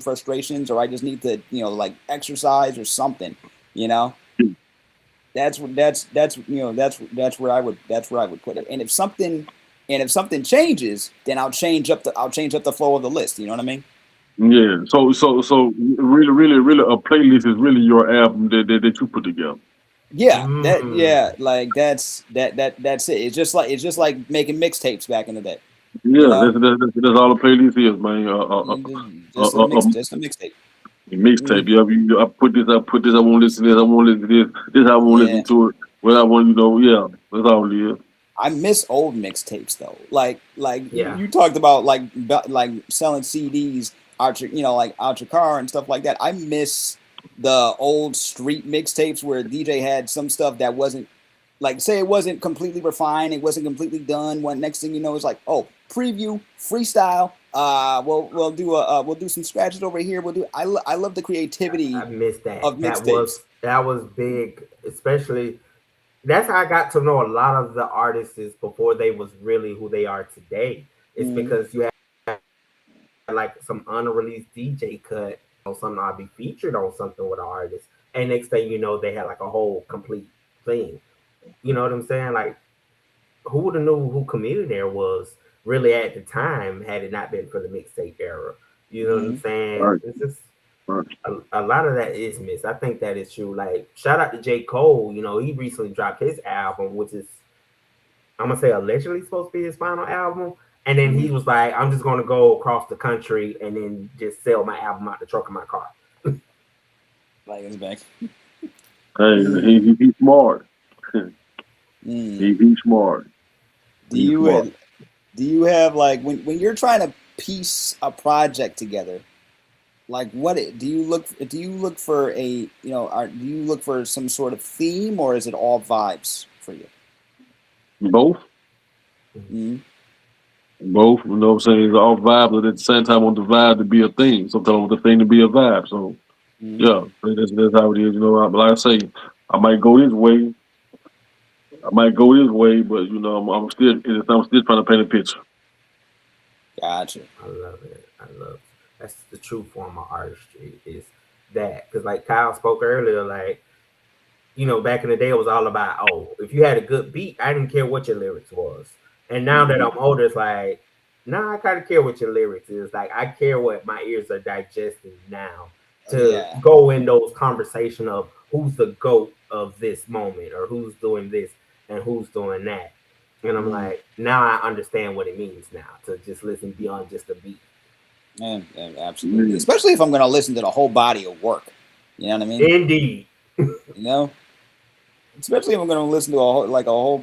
frustrations, or I just need to like exercise or something. That's where I would put it. And if something changes, then I'll change up the flow of the list. You know what I mean? Yeah. So really, a playlist is really your album that you put together. Yeah. That's it. It's just like making mixtapes back in the day. Yeah, that's all a playlist is, man. Just a mixtape. Mixtape. Yeah, I put this. I won't listen to this. I won't listen to this. This I won't listen to it. Well, I want Yeah, that's all it is. I miss old mixtapes though. Like you talked about like selling CDs out your car and stuff like that. I miss the old street mixtapes where a DJ had some stuff that wasn't like, say it wasn't completely refined, it wasn't completely done. When next thing you know, it's like, oh, preview, freestyle. We'll do some scratches over here. I love the creativity. I miss that. Of mixtapes. That was big, especially. That's how I got to know a lot of the artists before they was really who they are today. It's because you have like some unreleased DJ cut or something. I'll be featured on something with an artist, and next thing you know, they had like a whole complete thing. You know what I'm saying? Like, who would have knew who Chameleon was really at the time had it not been for the mixtape era? You know what I'm saying? Right. It's just a lot of that is missed. I think that is true. Like, shout out to J. Cole. He recently dropped his album, which is, I'm gonna say, allegedly supposed to be his final album. And then he was like, I'm just gonna go across the country and then just sell my album out the trunk of my car. Like his back. Hey, he's smart. He's smart. Do you have like when you're trying to piece a project together? Like, what do you look for do you look for some sort of theme, or is it all vibes for you? Both. Both. You know what I'm saying? It's all vibes, but at the same time, I want the vibe to be a thing. Sometimes I want the thing to be a vibe. So yeah, that's how it is. But like I say, I might go this way. But I'm still trying to paint a picture. Gotcha. I love it. That's the true form of artistry, is that. Because like Kyle spoke earlier, like, back in the day, it was all about, if you had a good beat, I didn't care what your lyrics was. And now that I'm older, it's like, I kind of care what your lyrics is. Like, I care what my ears are digesting now. to go in those conversation of who's the GOAT of this moment or who's doing this and who's doing that. And I'm like, now I understand what it means now to just listen beyond just a beat. And absolutely. Especially if I'm going to listen to the whole body of work. You know what I mean? Indeed. You know? Especially if I'm going to listen to a whole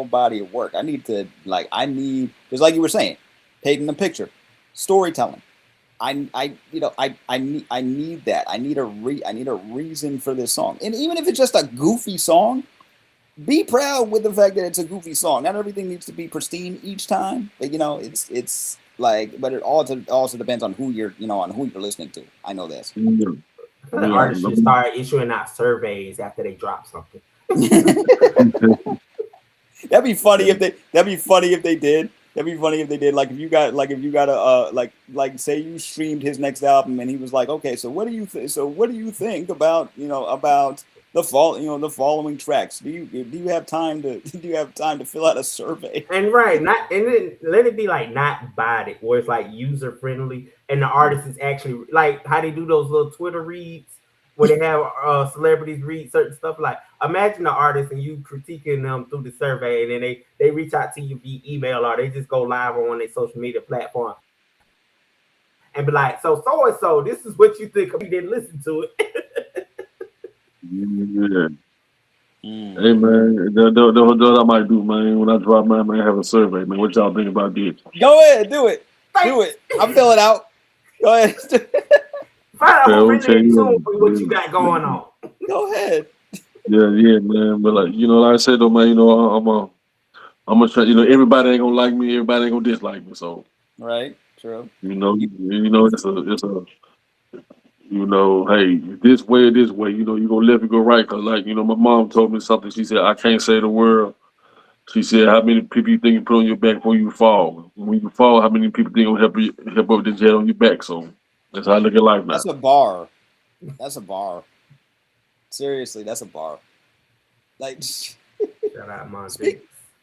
body of work. I need just like you were saying, painting the picture, storytelling. I need that. I need a reason for this song. And even if it's just a goofy song, be proud with the fact that it's a goofy song. Not everything needs to be pristine each time, but it's like, but it also depends on who you're listening to. I know this. Artists should start issuing out surveys after they drop something. That'd be funny if they did. Like if you got a say you streamed his next album and he was like, okay, so what do you think about the following tracks? Do you have time to fill out a survey? And then let it be like not bodied, where it's like user friendly, and the artist is actually like how they do those little Twitter reads where they have celebrities read certain stuff. Like imagine the artist and you critiquing them through the survey, and then they reach out to you via email or they just go live on their social media platform and be like, so and so, this is what you think. You didn't listen to it. Yeah. Hey man, that I might do, man. When I drop mine, man, have a survey, man. What y'all think about this? Go ahead, do it. I'm filling out. Go ahead. Find out what you got going on. Go ahead. Yeah, man. But like I said though, man, I'm gonna try. Everybody ain't gonna like me. Everybody ain't gonna dislike me. So right, true. It's a. Hey, this way, you're gonna let me go right. Cause my mom told me something. She said, I can't say the word. She said, how many people you think you put on your back before you fall? When you fall, how many people think will help up the jet on your back? So that's how I look at life now. That's a bar. Seriously, that's a bar. Like, shout out, Mom.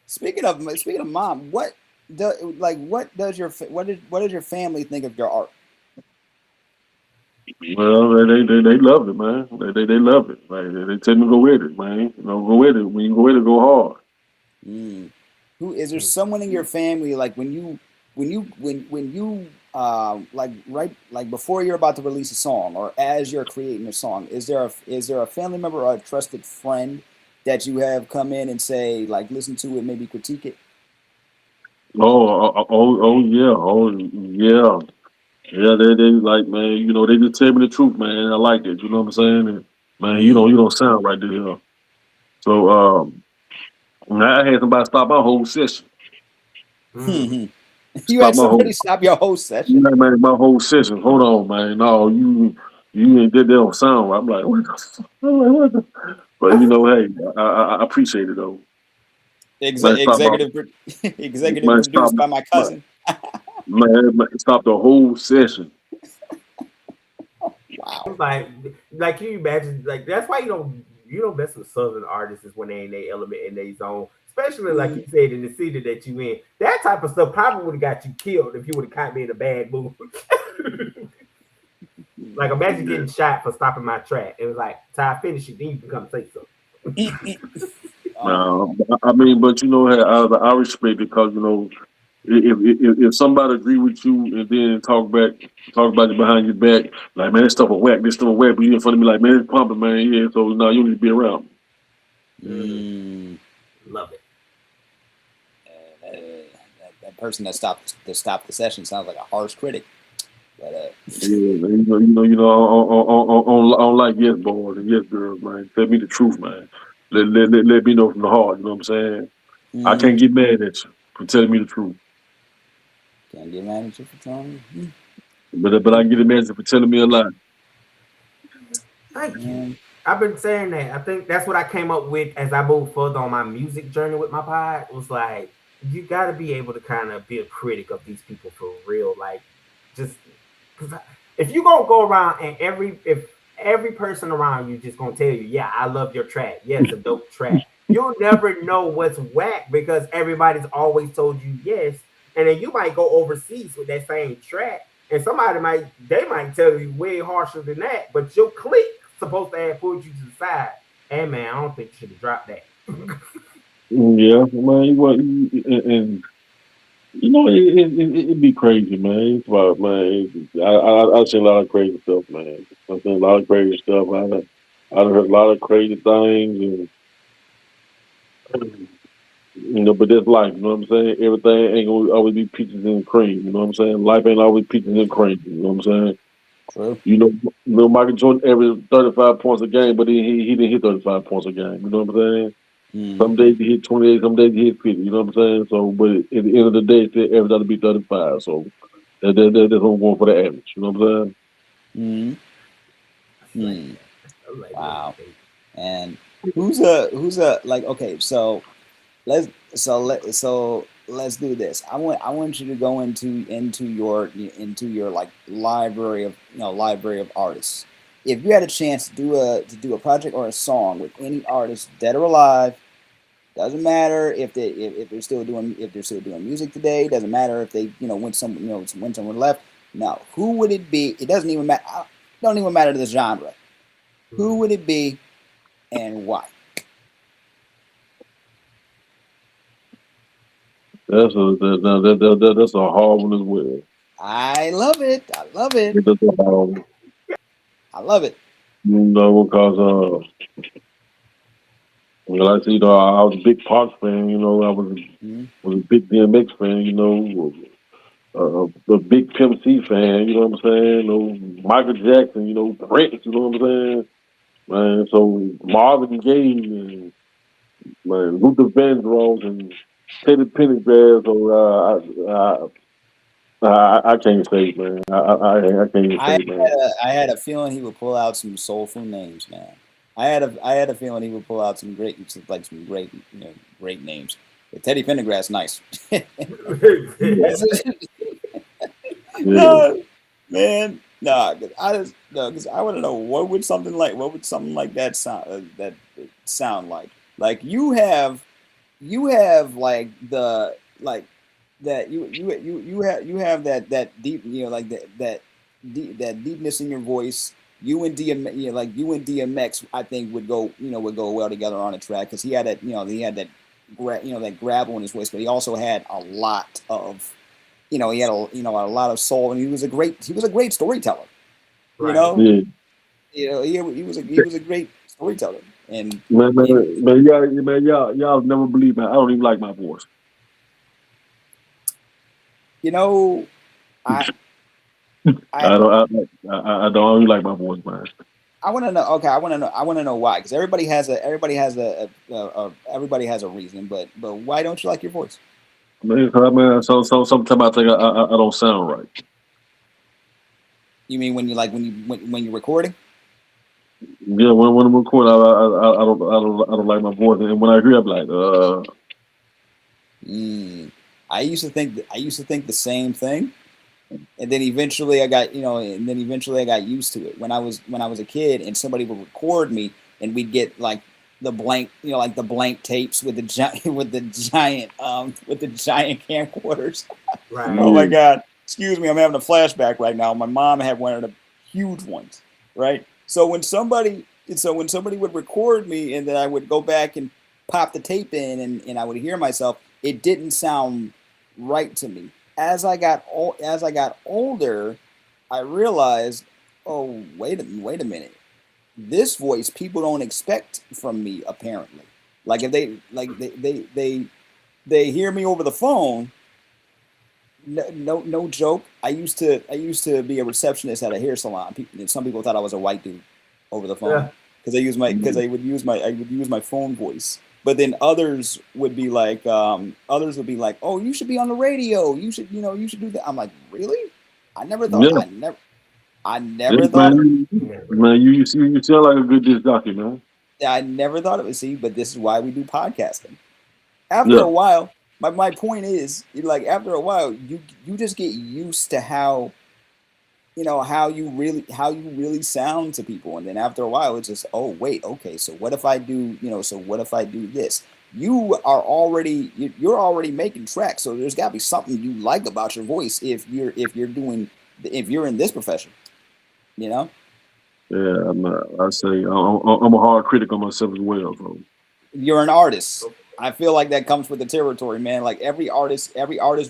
Speaking of mom, what does your family think of your art? Well, they love it, man. They love it. Like they tell me go with it, man. Go with it. When you go with it, go hard. Who is there? Someone in your family, like when you like before you're about to release a song, or as you're creating a song, is there a family member or a trusted friend that you have come in and say like listen to it, maybe critique it? Oh yeah. Yeah, they like, man, they just tell me the truth, man. I like it. You know what I'm saying? And, man, you don't sound right there. So I had somebody stop my whole session. You had somebody stop your whole session? Yeah, man, my whole session. Hold on, man. No, you ain't did that on sound right. I'm like, what the fuck? But hey, I appreciate it though. Executive produced by my cousin. Man, stopped the whole session. Wow. Like can you imagine? Like that's why you don't mess with Southern artists is when they in their element in their zone. Especially like you said in the city that you in. That type of stuff probably would have got you killed if you would have caught me in a bad mood. Like imagine getting shot for stopping my track. It was like, Ty, finish it, then you can come say something. No, I mean, but I respect it because if somebody agree with you and then talk about it behind your back, like man, this stuff a whack, but you in front of me like man, it's pumping, man, yeah. So no, you need to be around. Love it. That person that stopped the session sounds like a harsh critic. But yeah, I don't like yes boys and yes girls, man. Tell me the truth, man. Let me know from the heart. You know what I'm saying? I can't get mad at you for telling me the truth. Can't get mad at you for telling me. But I can get mad at you for telling me a lie. Thank you. I've been saying that. I think that's what I came up with as I moved further on my music journey with my pod. Was like, you got to be able to kind of be a critic of these people for real. Like, just because if you gonna go around and if every person around you just gonna tell you, yeah, I love your track. Yeah, it's a dope track. You'll never know what's whack because everybody's always told you yes. And then you might go overseas with that same track and somebody might tell you way harsher than that, but your click supposed to have pulled you to the side. Hey man, I don't think you should have dropped that. Yeah, man. And you know, it'd be crazy, man. It's about, man. I've seen a lot of crazy stuff, man. I've seen a lot of crazy stuff. I've heard a lot of crazy things, and but that's life. You know what I'm saying? Everything ain't gonna always be peaches and cream. You know what I'm saying? Life ain't always peaches and cream. You know what I'm saying? True. You know, Michael Jordan averaged 35 points a game, but he didn't hit 35 points a game. You know what I'm saying? Some days he hit 28, some days he hit 50. You know what I'm saying? So, but at the end of the day, the average ought to be 35. So that's what I'm going for, the average. You know what I'm saying? Wow. And who's a like? Okay, so let's do this. I want you to go into your like library of artists. If you had a chance to do a project or a song with any artist, dead or alive, doesn't matter if they're still doing music today. Doesn't matter if they when someone left. No, who would it be? It doesn't even matter. Don't even matter the genre. Who would it be, and why? That's a hard one as well. I love it. That's a hard one. I love it. You know, because like I said, I was a big Parks fan. You know, I was a big DMX fan. You know, a big Pimp C fan. You know what I'm saying? You know, Michael Jackson. You know, Prince. You know what I'm saying? Man, so Marvin Gaye and man, Luther Vandross and Teddy Pendergrass. So I can't say, man. I can't even say, man. I had a feeling he would pull out some soulful names, man. I had a feeling he would pull out some great names. But Teddy Pendergrass, nice. No, man, because I want to know what would something like that sound like. Like you have like the like that you have that deep like that deepness in your voice. You and DMX, I think would go well together on a track because he had that that gravel in his voice, but he also had a lot of he had a lot of soul, and he was a great storyteller. Right. He was a great storyteller. And y'all never believe, man. I don't even like my voice. I don't even like my voice, man. I want to know. Okay, I want to know why. Because everybody has a reason, but why don't you like your voice? Man, sometimes I think I don't sound right. You mean when you're recording? Yeah, when I'm recording, I don't like my voice, and when I hear, I'm like, I used to think the same thing, and then eventually I got used to it. When I was a kid, and somebody would record me, and we'd get like the blank tapes with the giant camcorders. Right. Oh my God! Excuse me, I'm having a flashback right now. My mom had one of the huge ones, right? So when somebody would record me, and then I would go back and pop the tape in, and I would hear myself, it didn't sound right to me. As I got older, I realized, oh, wait a minute. This voice people don't expect from me, apparently. Like if they hear me over the phone. No joke. I used to be a receptionist at a hair salon. Some people thought I was a white dude over the phone because I would use my phone voice. But then others would be like, oh, you should be on the radio. You should do that. I'm like, really? I never thought. Yeah. I never thought. Man, you sound like a good disc jockey, man. I never thought of it. See, but this is why we do podcasting. After a while, my point is, like, after a while, you just get used to how you really sound to people, and then after a while, it's just, oh wait, okay, so what if I do this? You're already making tracks, so there's got to be something you like about your voice if you're doing if you're in this profession, you know. Yeah, I say I'm a hard critic on myself as well. So. You're an artist. I feel like that comes with the territory, man. Like every artist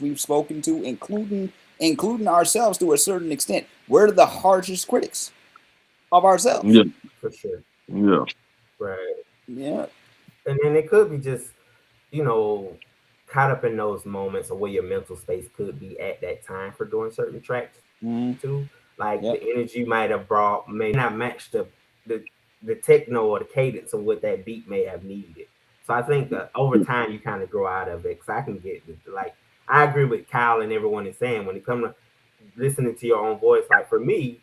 we've spoken to, including ourselves to a certain extent, we're the harshest critics of ourselves. Yeah, for sure. yeah. Right. Yeah. And then it could be just, you know, caught up in those moments of where your mental space could be at that time for doing certain tracks too. Like Yep. the energy you might have brought may not match the techno or the cadence of what that beat may have needed. So I think that over time you kind of grow out of it. Cause I can get like I agree with Kyle and everyone is saying when it comes to listening to your own voice. Like for me,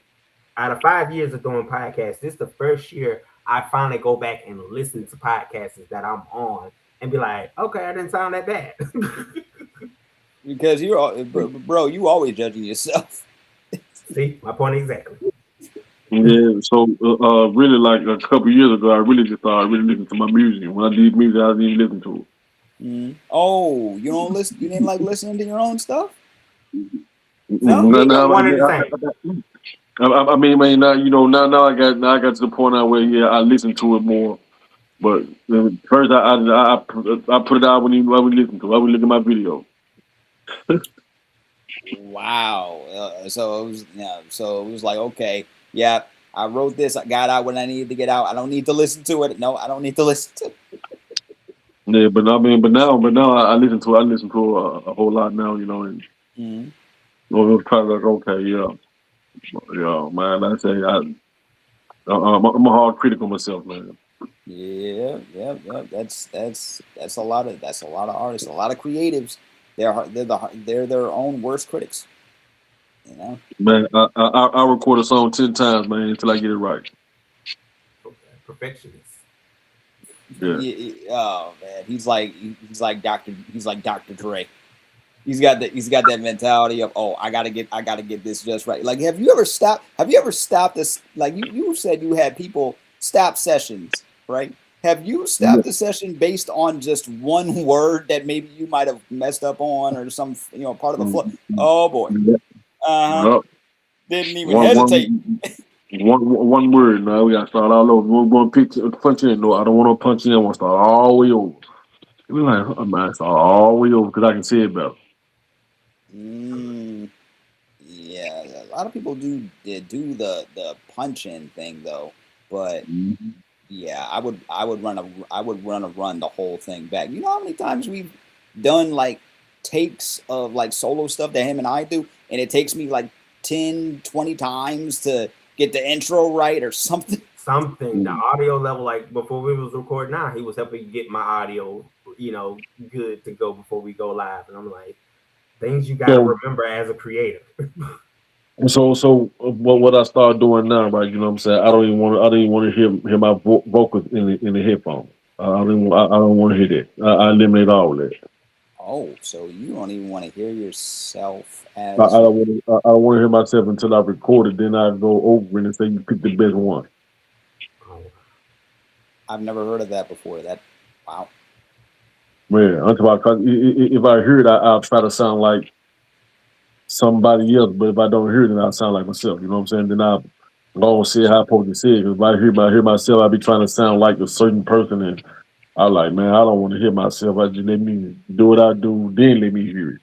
out of 5 years of doing podcasts, this is the first year I finally go back and listen to podcasts that I'm on and be like, okay, I didn't sound that bad. Because bro, you always judging yourself. See, my point exactly. Yeah, so really, like a couple years ago, I really just started really listening to my music. When I did music, I didn't even listen to it. Oh, you don't listen? You didn't like listening to your own stuff? No, one at a time. I mean, man, now you know, now I got to the point now where I listen to it more. But first, I put it out when I would listen to it. I would look at my video. Wow. So it was like, okay, yeah, I wrote this. I got out when I needed to get out. I don't need to listen to it. No, I don't need to listen to it. Yeah, but now I listen to a whole lot now, you know, and it was kind of like, okay, yeah, man. I say I'm a hard critic on myself, man. Yeah. That's a lot of artists, a lot of creatives. They're their own worst critics. You know, Man, I record a song 10 times, man, until I get it right. Perfectionist. Yeah. Oh man, he's like Dr. Dre. He's got that mentality of, oh, I gotta get this just right. Like, have you ever stopped this? Like you said you had people stop sessions, right? Have you stopped the session based on just one word that maybe you might have messed up on or some part of the flow? Oh boy. Didn't even hesitate. One word. Now we got to start all over. We're going to punch in. No, I don't want to punch in. I want to start all the way over. We're like, I'm going to start all the way over because I can see it better. Yeah, a lot of people do the punch in thing though, but yeah, I would run the whole thing back. You know how many times we've done like takes of like solo stuff that him and I do, and it takes me like 10, 20 times to get the intro right or something. The audio level, like before we was recording now, he was helping get my audio, good to go before we go live. And I'm like, things you gotta remember as a creator. So what I start doing now, right? You know what I'm saying? I don't even want to hear my vocals in the headphone. I don't want to hear that. I eliminate all that. Oh, so you don't even want to hear yourself as I don't want to hear myself until I record it. Then I go over and say you pick the best one. I've never heard of that before. Wow. Man, if I hear it, I'll try to sound like somebody else. But if I don't hear it, then I'll sound like myself. You know what I'm saying? Then I'll go and say how I'm supposed to say it. Because if I hear myself, I'll be trying to sound like a certain person. And I like, man, I don't want to hear myself. I just let me do what I do, then let me hear it.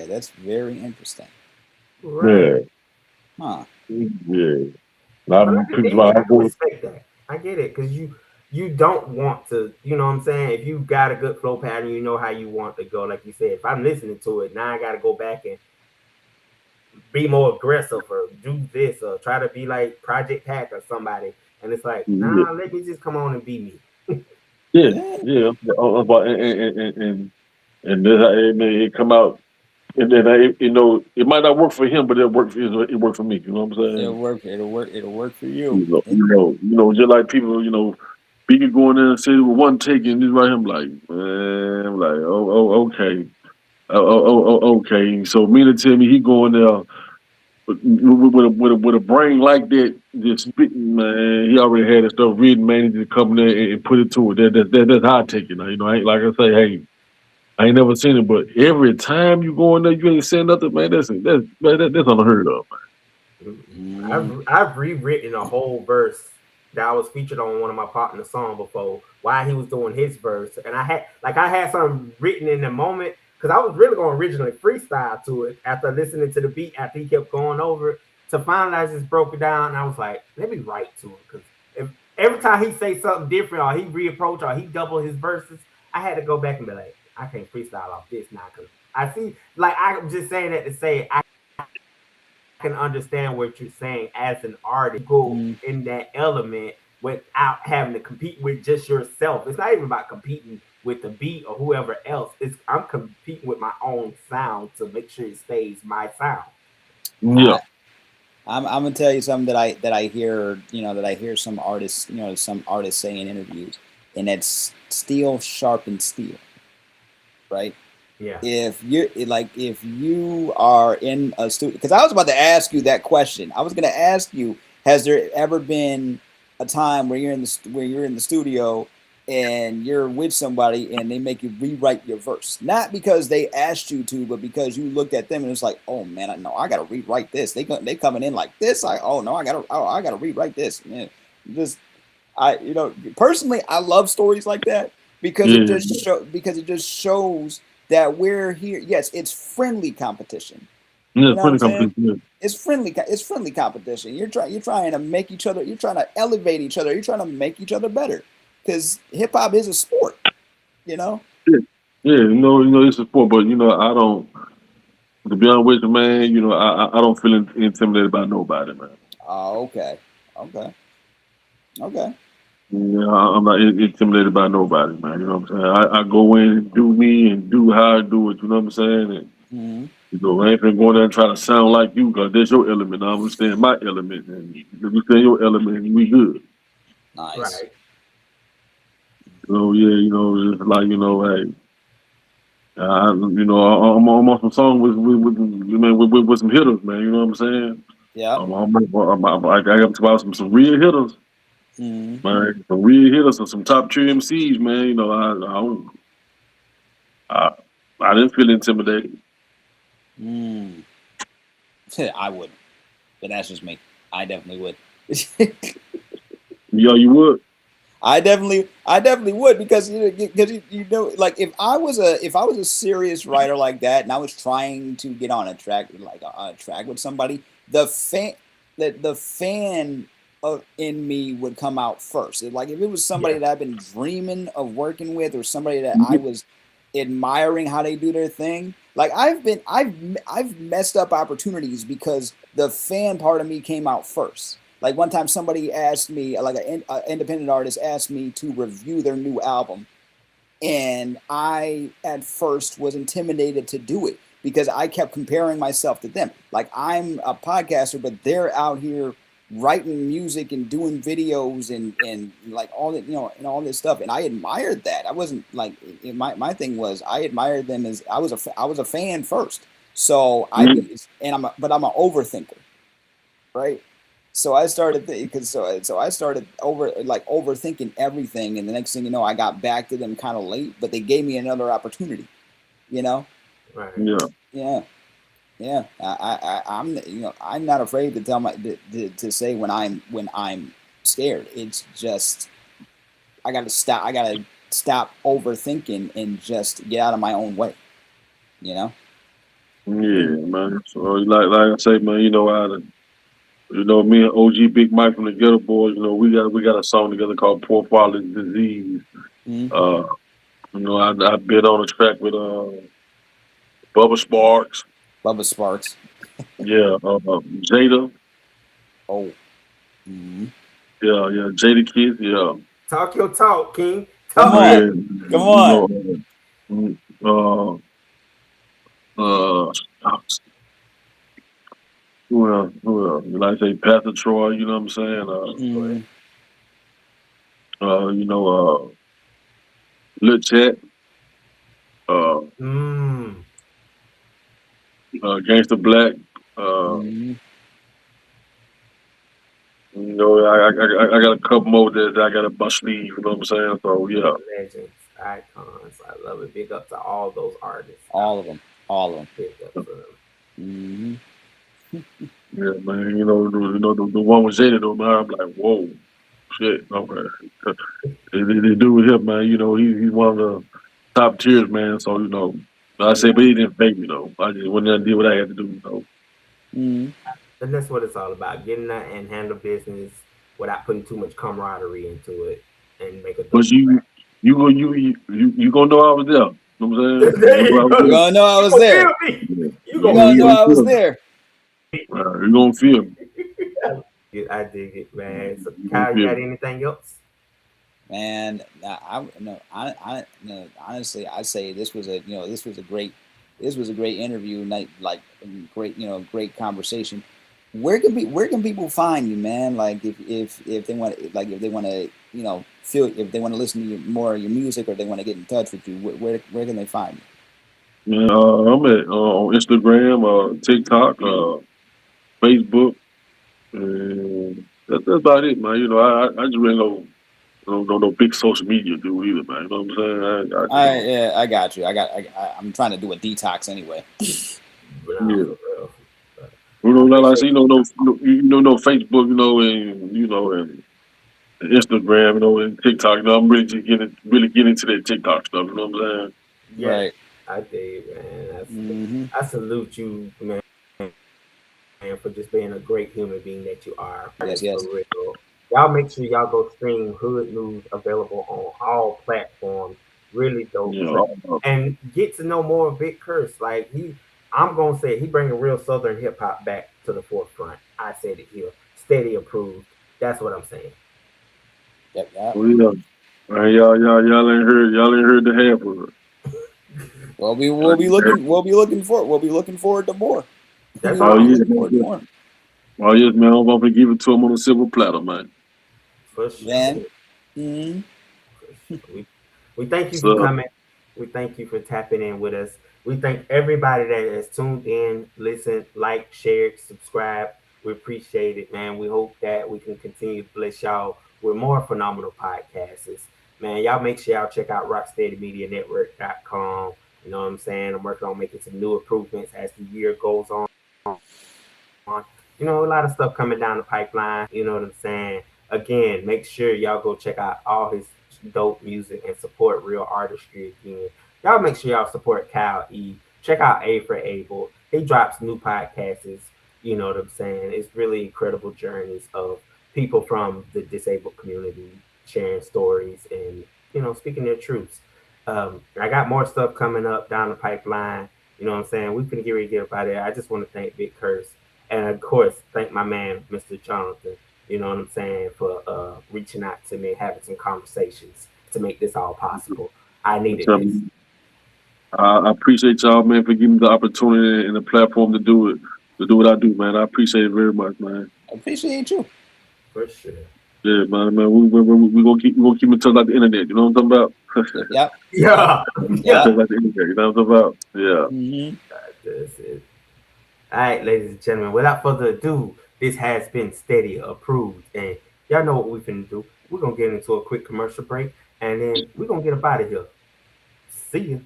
That's very interesting. Right. Yeah. Huh. Yeah. I respect that. I get it, because you don't want to, you know what I'm saying? If you got a good flow pattern, you know how you want to go. Like you said, if I'm listening to it, now I got to go back and be more aggressive or do this or try to be like Project Pack or somebody. And it's like, nah, let me just come on and be me. Yeah. And then it come out. And then it might not work for him, but it worked for me. You know what I'm saying? It'll work for you. You know, just like people, we can go in there and say with one take and this right here. I'm like, okay. Okay. So Mina tell me he going there with a brain like that, just spitting, man. He already had his stuff written, man. He just come there and put it to it. That's how I take it. Now, like I say, hey, I ain't never seen it, but every time you go in there, you ain't saying nothing, man. That's unheard of, I've rewritten a whole verse that I was featured on one of my partner's song before while he was doing his verse, and I had something written in the moment because I was really going to originally freestyle to it after listening to the beat after he kept going over it. To finally, I just broke it down and I was like, let me write to it because if every time he say something different or he reapproach or he double his verses, I had to go back and be like, I can't freestyle off this now because I see like I'm just saying that to say I can understand what you're saying as an artist. Go in that element without having to compete with just yourself. It's not even about competing with the beat or whoever else. It's I'm competing with my own sound to make sure it stays my sound. man. Yeah. I'm gonna tell you something that I hear, that I hear some artists, some artists say in interviews, and it's steel sharpens steel, right? Yeah. If you are in a studio, because I was about to ask you that question. I was going to ask you, has there ever been a time where you're in the studio and you're with somebody and they make you rewrite your verse, not because they asked you to, but because you looked at them and it's like, oh man, I got to rewrite this. They coming in like this. I got to rewrite this. Man, personally, I love stories like that because it just shows that we're here. Yes, it's friendly competition. Yeah, friendly competition. It's friendly competition. You're trying to make each other. You're trying to elevate each other. You're trying to make each other better. Because hip hop is a sport. Yeah, it's a sport, but I don't. To be honest with you, man, I don't feel intimidated by nobody, man. Oh, okay. Yeah, I'm not intimidated by nobody, man. You know what I'm saying? I go in and do me and do how I do it. You know what I'm saying? And I ain't finna go in there and try to sound like you because that's your element. I understand my element, and you understand your element, and we good. Nice. Right. So yeah, it's like hey, I'm on some songs with some hitters, man. You know what I'm saying? Yeah. I got some real hitters. Man, some real hitters and some top tier MCs, man. I didn't feel intimidated. I wouldn't, but that's just me. I definitely would. Yeah, you would. I definitely would because like if I was a serious writer like that and I was trying to get on a track with somebody, the fan in me would come out first. Like if it was somebody that I've been dreaming of working with or somebody that I was admiring how they do their thing. Like I've messed up opportunities because the fan part of me came out first. Like one time somebody asked me, like an independent artist asked me to review their new album. And I, at first, was intimidated to do it because I kept comparing myself to them. Like I'm a podcaster, but they're out here writing music and doing videos and like all that, and all this stuff. And I admired that. I wasn't like, my thing was I admired them as I was a fan first. So I'm an overthinker, right? So I started overthinking everything, and the next thing you know, I got back to them kind of late, but they gave me another opportunity, Right. Yeah. I'm not afraid to tell to say when I'm scared. It's just I gotta stop overthinking and just get out of my own way, Yeah, man. So like I say, man, me and OG Big Mike from the Ghetto Boys, we got a song together called Poor Father's Disease. I been on a track with Bubba Sparks. Yeah, Jada. Oh. Yeah, Jada Kids. Yeah. Talk your talk, King. Come on. Who else? Like I say, Pastor Troy. You know what I'm saying? Lil Chat. Gangsta Black. I got a couple more that I got up my sleeve. You know what I'm saying? So yeah. Legends. icons. I love it. Big up to all those artists. All of them. Big up to them. Mm-hmm. Yeah, man. The one with Jada though, man. I'm like, whoa, shit. Okay. They do with him, man. He's one of the top tiers, man. So I say, but he didn't fake me though. I just went there and did what I had to do. Mm-hmm. And that's what it's all about: getting that and handle business without putting too much camaraderie into it, and make a. But you gonna know I was there. You know what I'm saying? You're gonna know I was there. You gonna know I was there. You're gonna feel me. I dig it, man. So, Kyle, you got anything else? Man, honestly, I'd say this was a great interview night, like great conversation. Where can people find you, man? Like if they want to, if they want to listen to more of your music, or they want to get in touch with you, where can they find you? Yeah, I'm at on Instagram, TikTok, Facebook, and that's about it, man. I just really don't know big social media dude either, man. You know what I'm saying? I got you. I'm trying to do a detox anyway. Yeah. Like I say, no Facebook, and Instagram, and TikTok. I'm really just getting into that TikTok stuff. You know what I'm saying? Yeah, right. I dig, man. I salute you, man, for just being a great human being that you are. Yes. For real. Y'all make sure y'all go stream Hood News, available on all platforms. Really dope. Yeah. And get to know more of Big Kurse. Like I'm gonna say he bringing real Southern hip hop back to the forefront. I said it here. Steady approved. That's what I'm saying. Yep. Well, y'all ain't heard the half of it. Well, we'll be looking forward to more. That's Oh yes, man. I'm gonna give it to him on a silver platter, man. For sure. Man. We thank you for coming. We thank you for tapping in with us. We thank everybody that has tuned in, listened, liked, shared, subscribed. We appreciate it, man. We hope that we can continue to bless y'all with more phenomenal podcasts. Man, y'all make sure y'all check out rocksteadymedianetwork.com. You know what I'm saying? I'm working on making some new improvements as the year goes on. A lot of stuff coming down the pipeline. You know what I'm saying? Again, make sure y'all go check out all his dope music and support real artistry again. Y'all make sure y'all support Kyle E. Check out A for Able. He drops new podcasts. You know what I'm saying? It's really incredible journeys of people from the disabled community sharing stories and, speaking their truths. I got more stuff coming up down the pipeline. You know what I'm saying? We can get up out of there. I just want to thank Big Kurse. And of course, thank my man, Mr. Jonathan, you know what I'm saying, for reaching out to me and having some conversations to make this all possible. I needed this. I appreciate y'all, man, for giving me the opportunity and the platform to do what I do, man. I appreciate it very much, man. I appreciate you. For sure. Yeah, man. We gonna keep in touch like the internet. You know what I'm talking about? Yep. Yeah. Like the internet. You know what I'm talking about? Yeah. Mm-hmm. That's it. All right, ladies and gentlemen. Without further ado, this has been Steady Approved, and y'all know what we finna do. We're gonna get into a quick commercial break, and then we're gonna get up out of here. See you.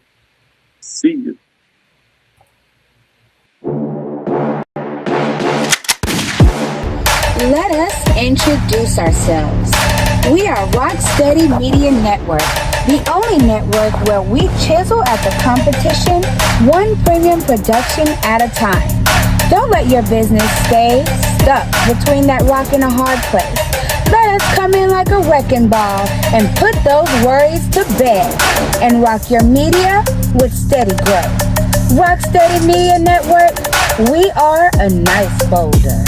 Let us introduce ourselves. We are Rocksteady Media Network, the only network where we chisel at the competition, one premium production at a time. Don't let your business stay stuck between that rock and a hard place. Let us come in like a wrecking ball and put those worries to bed and rock your media with steady growth. Rocksteady Media Network, we are a nice folder.